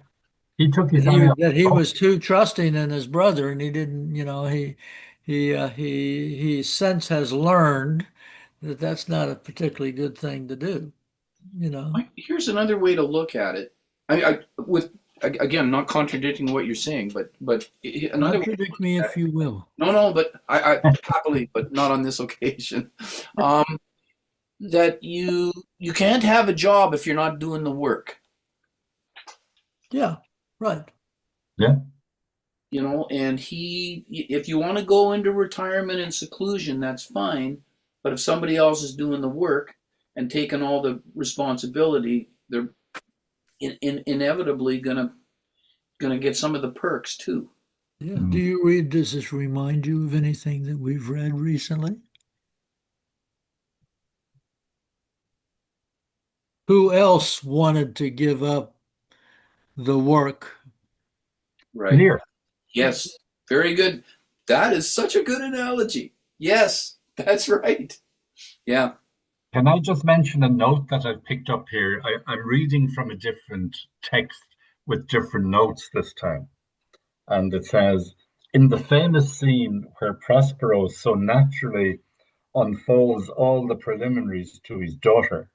He took his eye off That he the ball. was too trusting in his brother, and he didn't, you know, he since has learned that that's not a particularly good thing to do, you know. Here's another way to look at it. I with again, not contradicting what you're saying, but another way. Contradict me if you will. No, but I happily, but not on this occasion. That you can't have a job if you're not doing the work. Yeah, right. Yeah. You know, and if you want to go into retirement and seclusion, that's fine. But if somebody else is doing the work and taking all the responsibility, they're inevitably gonna get some of the perks too. Yeah. Does this remind you of anything that we've read recently? Who else wanted to give up the work? Right. Lear. Yes. Very good. That is such a good analogy. Yes, that's right. Yeah. Can I just mention a note that I've picked up here? I'm reading from a different text with different notes this time. And it says, in the famous scene where Prospero so naturally unfolds all the preliminaries to his daughter,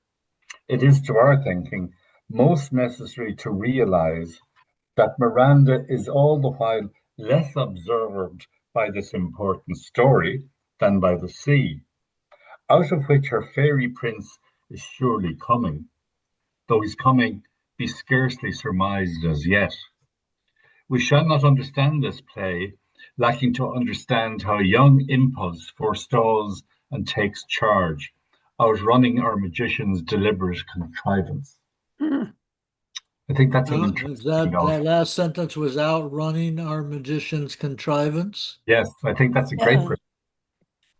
it is, to our thinking, most necessary to realize that Miranda is all the while less observed by this important story than by the sea, out of which her fairy prince is surely coming, though his coming be scarcely surmised as yet. We shall not understand this play, lacking to understand how young impulse forestalls and takes charge, outrunning our magician's deliberate contrivance. I think that's an interesting note. That last sentence was outrunning our magician's contrivance? Yes, I think that's a great. Yeah.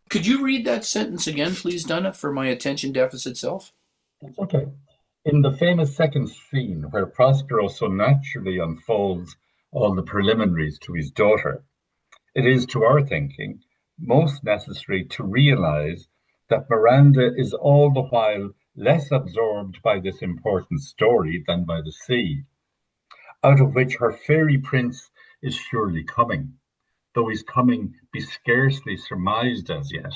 Could you read that sentence again, please, Donna, for my attention deficit self? Okay. In the famous second scene, where Prospero so naturally unfolds all the preliminaries to his daughter, it is, to our thinking, most necessary to realize that Miranda is all the while less absorbed by this important story than by the sea, out of which her fairy prince is surely coming, though his coming be scarcely surmised as yet.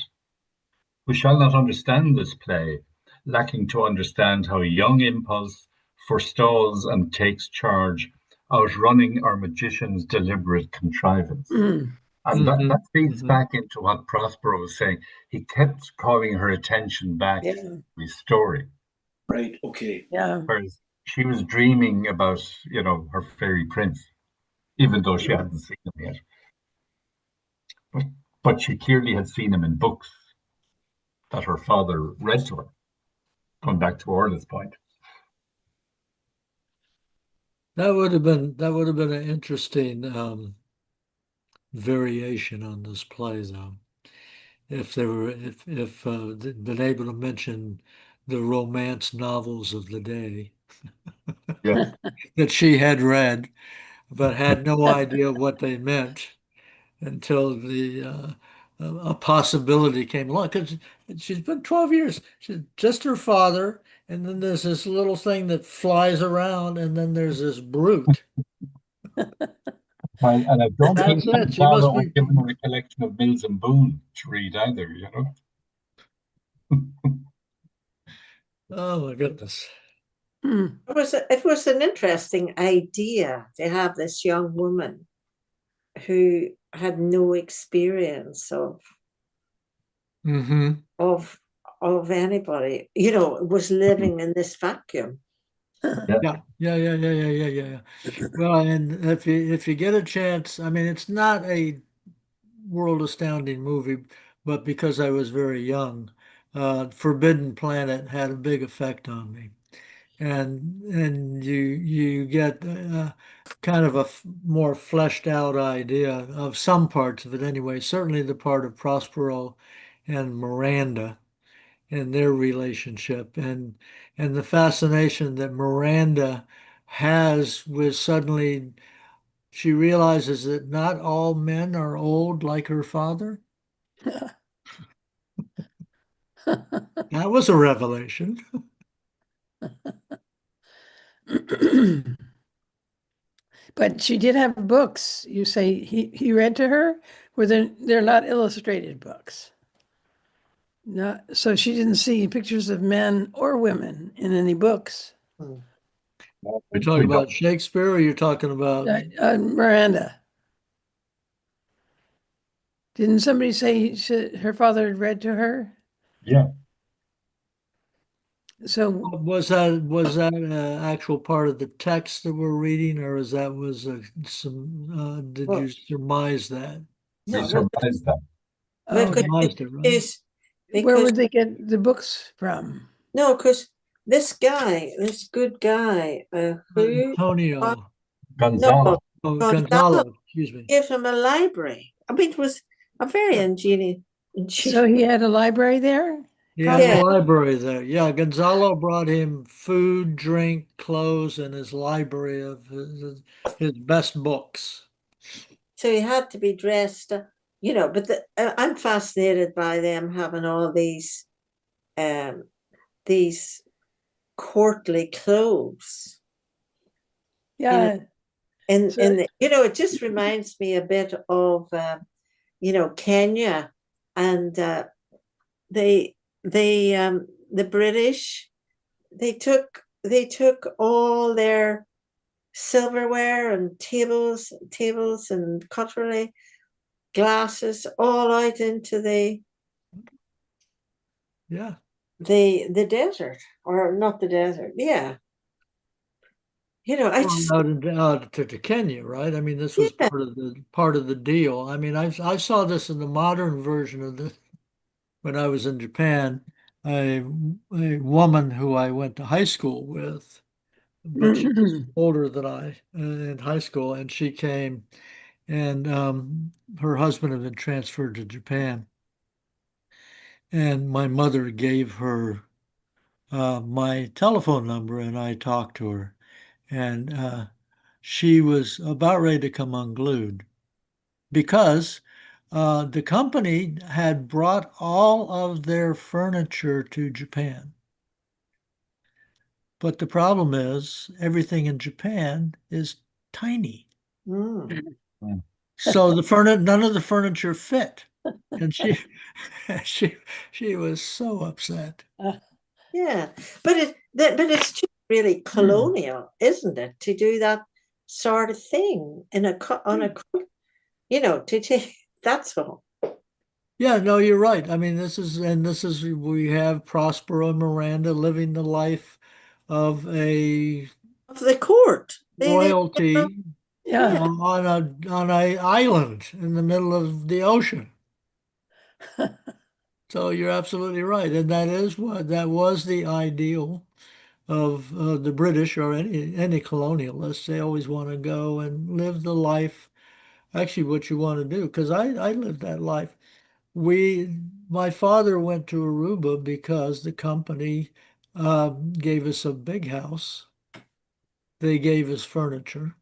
We shall not understand this play, lacking to understand how young impulse forestalls and takes charge, outrunning our magician's deliberate contrivance. Mm, And Hmm. that feeds Hmm. back into what Prospero was saying. He kept calling her attention back to yeah, his story, Right. Okay. yeah. whereas she was dreaming about, her fairy prince, even though she hadn't seen him yet. But, but she clearly had seen him in books that her father read to her, going back to Orla's point. That would have been an interesting variation on this play, though. If they were if they'd been able to mention the romance novels of the day Yeah. that she had read, but had no idea what they meant until the a possibility came along. Because she's been 12 years. She's just her father, and then there's this little thing that flies around, and then there's this brute. And I don't think That's her it. She father must was be. given her a collection of Mills and Boone to read either. Oh my goodness. Mm, It was an interesting idea to have this young woman who had no experience Hmm. of of anybody, was living in this vacuum. Yeah. Yeah, yeah, yeah, yeah, yeah, yeah, yeah, yeah. Well, and if you get a chance, I mean, it's not a world astounding movie, but because I was very young, Forbidden Planet had a big effect on me, and you get kind of a more fleshed out idea of some parts of it anyway. Certainly the part of Prospero and Miranda and their relationship and the fascination that Miranda has with suddenly she realizes that not all men are old like her father. That was a revelation. but she did have books. You say he read to her? Were they're not illustrated books? No, so she didn't see pictures of men or women in any books. You're talking We don't. about Shakespeare or you're talking about Miranda, didn't somebody say her father had read to her? Yeah. So, was that actual part of the text that we're reading or is that was some did you Well, surmise that? We no, surmised that. oh, because okay. Surmised it, right? is Where because would they get the books from? no, because this guy, this good guy, who Antonio. no, Gonzalo. Oh, Gonzalo Gonzalo, excuse me. gave him a library. I mean, it was a very ingenious. So he had a library there, He had a Yeah, Prospero? library there. Yeah, Gonzalo brought him food, drink, clothes, and his library of his best books. so he had to be dressed, But I'm fascinated by them having all um, these courtly clothes. Yeah. So, It just reminds me a bit of Kenya, and the British, they took all their silverware and tables and cutlery, glasses, all out into Yeah. the desert, or not the desert. Yeah, I Well, just out to Kenya, right? I mean, this was yeah. part of the deal. I mean, I saw this in the modern version of this when I was in Japan. A woman who I went to high school with, but she was older than I in high school, and she came, and her husband had been transferred to Japan, and my mother gave her my telephone number and I talked to her. And she was about ready to come unglued because the company had brought all of their furniture to Japan. But the problem is everything in Japan is tiny. Mm. So none of the furniture fit. And she she was so upset. Yeah, but it's just really colonial, isn't it, to do that sort of thing in on a to take that's all. Yeah, no, you're right. I mean, this is we have Prospero and Miranda living the life of a Of the court. They royalty yeah. Yeah. on a island in the middle of the ocean. So you're absolutely right, and that was the ideal of the British or any colonialists. They always want to go and live the life. Actually, what you want to do, because I lived that life. My father went to Aruba because the company gave us a big house. They gave us furniture.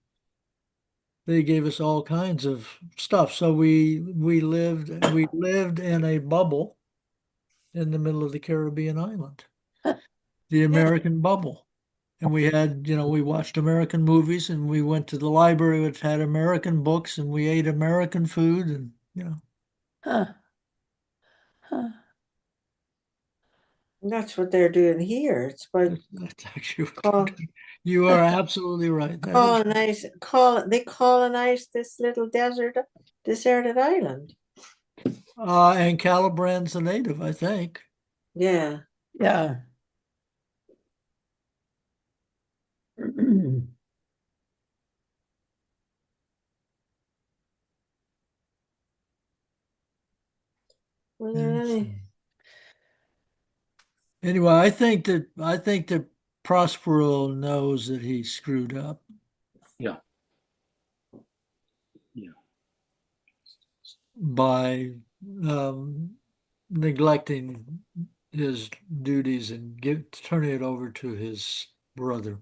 They gave us all kinds of stuff. So we lived in a bubble in the middle of the Caribbean island, the Yeah. American bubble. And we had, we watched American movies and we went to the library which had American books and we ate American food and. Huh. Huh. That's what they're doing here. It's about That's actually what they're call doing. You are absolutely right. That is, they colonized this little deserted island. and Calibran's a native, I think. Yeah. Yeah. Were there any? Anyway, I think that Prospero knows that he screwed up Yeah. Yeah. by um, neglecting his duties and turning it over to his brother.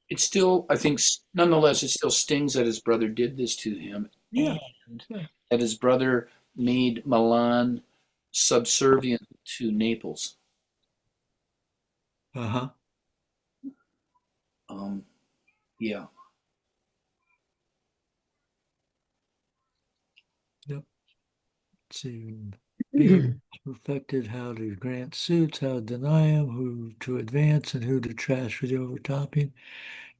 It still, I think, nonetheless, it still stings that his brother did this to him, Yeah. and Yeah. that his brother made Milan subservient to Naples. Uh-huh. Um, yeah. Yep. Let's see. Being perfected how to grant suits, how to deny them, who to advance, and who to trash for the overtopping.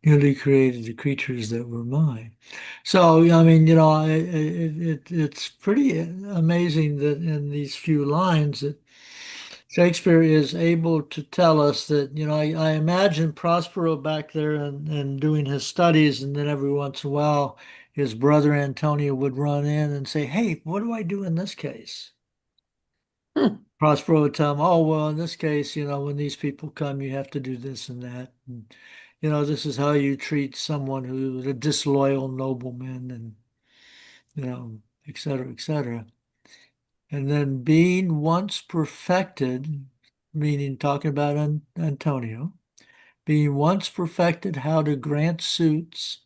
Newly created the creatures that were mine. So, I mean, it's pretty amazing that in these few lines that Shakespeare is able to tell us that, I imagine Prospero back there and doing his studies, and then every once in a while, his brother Antonio would run in and say, "Hey, what do I do in this case?" Prospero would tell him, "Oh, well, in this case, when these people come, you have to do this and that. And, this is how you treat someone who's a disloyal nobleman and, et cetera, et cetera." And then being once perfected, meaning talking about Antonio, being once perfected how to grant suits,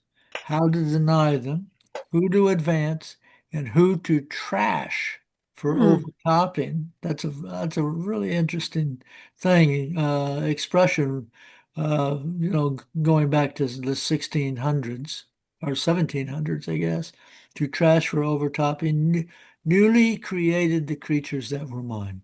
how to deny them, who to advance, and who to trash for overtopping. That's a really interesting thing, expression, going back to the 1600s or 1700s, I guess, to trash for overtopping, newly created the creatures that were mine.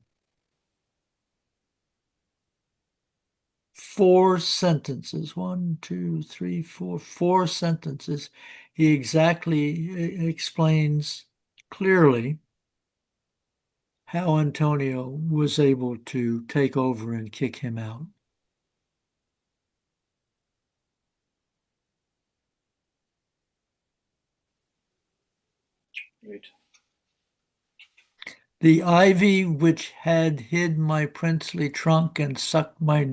4 sentences, one, two, three, four sentences. He exactly explains clearly how Antonio was able to take over and kick him out. Right. The ivy which had hid my princely trunk and sucked my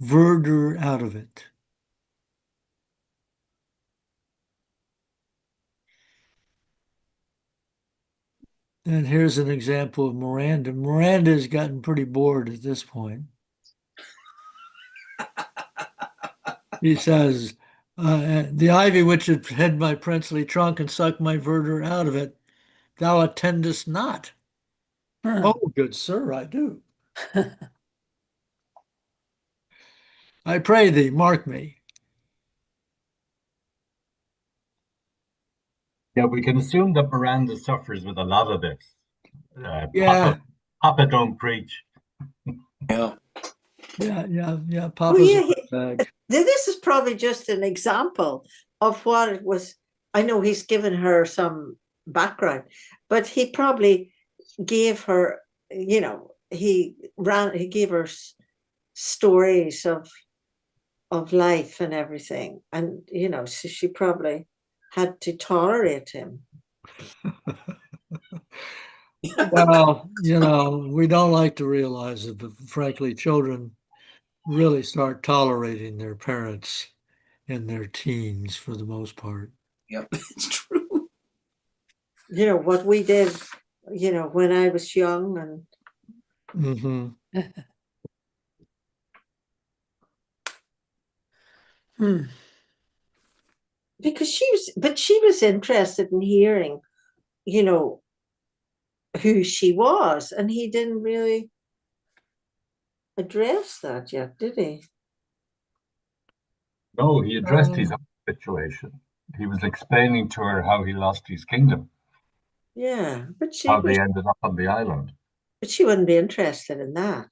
verdure out of it. And here's an example of Miranda. Miranda's gotten pretty bored at this point. He says, the ivy which had hid my princely trunk and sucked my verdure out of it, thou attendest not. Huh. Oh, good sir, I do. I pray thee, mark me. Yeah, we can assume that Miranda suffers with a lot of this. Yeah, Papa don't preach. Yeah. yeah. Oh, Papa's yeah. a bag. This is probably just an example of what it was. I know he's given her some background, but he probably gave her, he gave her stories of life and everything, and so she probably had to tolerate him. Well, we don't like to realize it, but frankly, children really start tolerating their parents in their teens for the most part. Yep, it's true. What we did, when I was young, and Hmm. Hmm. because she was interested in hearing, who she was, and he didn't really address that yet, did he? No, he addressed his own situation. He was explaining to her how he lost his kingdom, Yeah, how they ended up on the island. but she wouldn't be interested in that.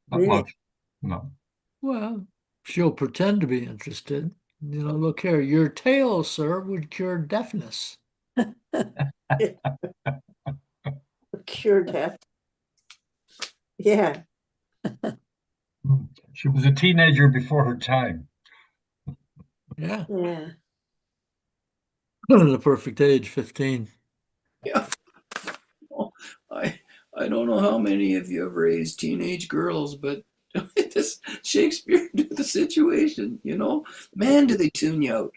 Not Really? much. No. Well, she'll pretend to be interested. Look here, your tale, sir, would cure deafness. Cure death. Yeah. She was a teenager before her time. Yeah, Yeah. the perfect age, 15. Yeah. Well, I don't know how many of you have raised teenage girls, but this Shakespeare knew the situation, Man, do they tune you out.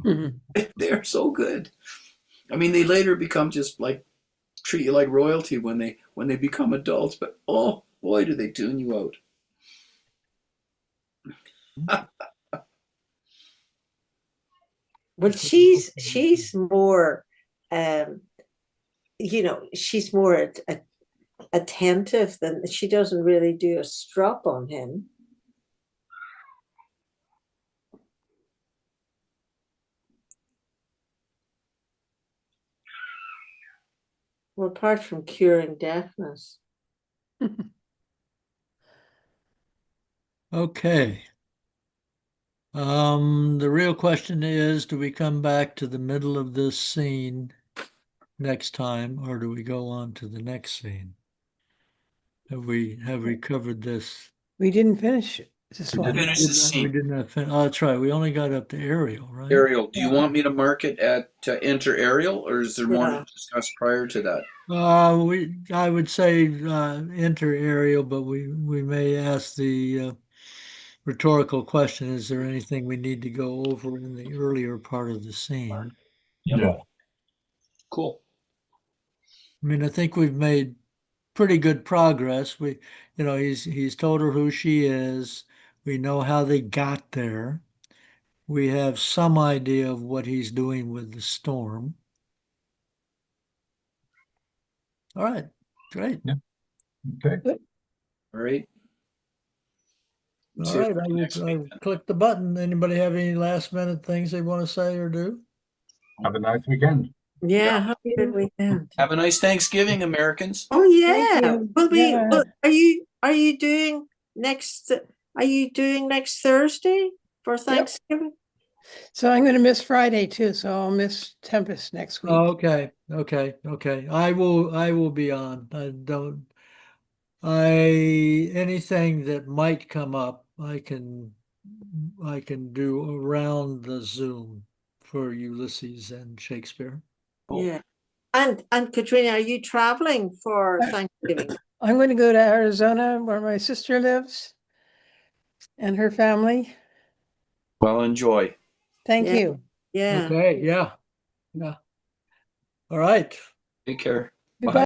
Mhm. They're so good. I mean, they later become just like treat you like royalty when they become adults, but oh boy, do they tune you out. Well, she's more, she's more attentive than she doesn't really do a strop on him. Well, apart from curing deafness. Okay. The real question is, do we come back to the middle of this scene next time, or do we go on to the next scene? Have we covered this? We didn't finish this We one. didn't. Finish the We scene. didn't have, oh, that's right. We only got up to Ariel, right? Ariel, do you Yeah. want me to mark it at enter Ariel, or is there more Yeah. to discuss prior to that? I would say enter Ariel, but we may ask the rhetorical question: is there anything we need to go over in the earlier part of the scene? Yep. Yeah. Cool. I mean, I think we've made pretty good progress. He's told her who she is. We know how they got there. We have some idea of what he's doing with the storm. All right, great. Yeah. Okay. All right. All See you right, next I week. will click the button. Anybody have any last minute things they want to say or do? Have a nice weekend. Yeah, Yeah. have a good weekend. Have a nice Thanksgiving, Americans. Oh Thank yeah. you. Will we Yeah. are you doing next Thursday for Thanksgiving? So I'm going to miss Friday too. So I'll miss Tempest next week. Oh, okay. I will be on. Anything that might come up, I can do around the Zoom for Ulysses and Shakespeare. Cool. Yeah. And Katrina, are you traveling for Thanksgiving? I'm going to go to Arizona where my sister lives and her family. Well, enjoy. Thank Yeah. you. Yeah. Okay, yeah. All right. Take care. Goodbye.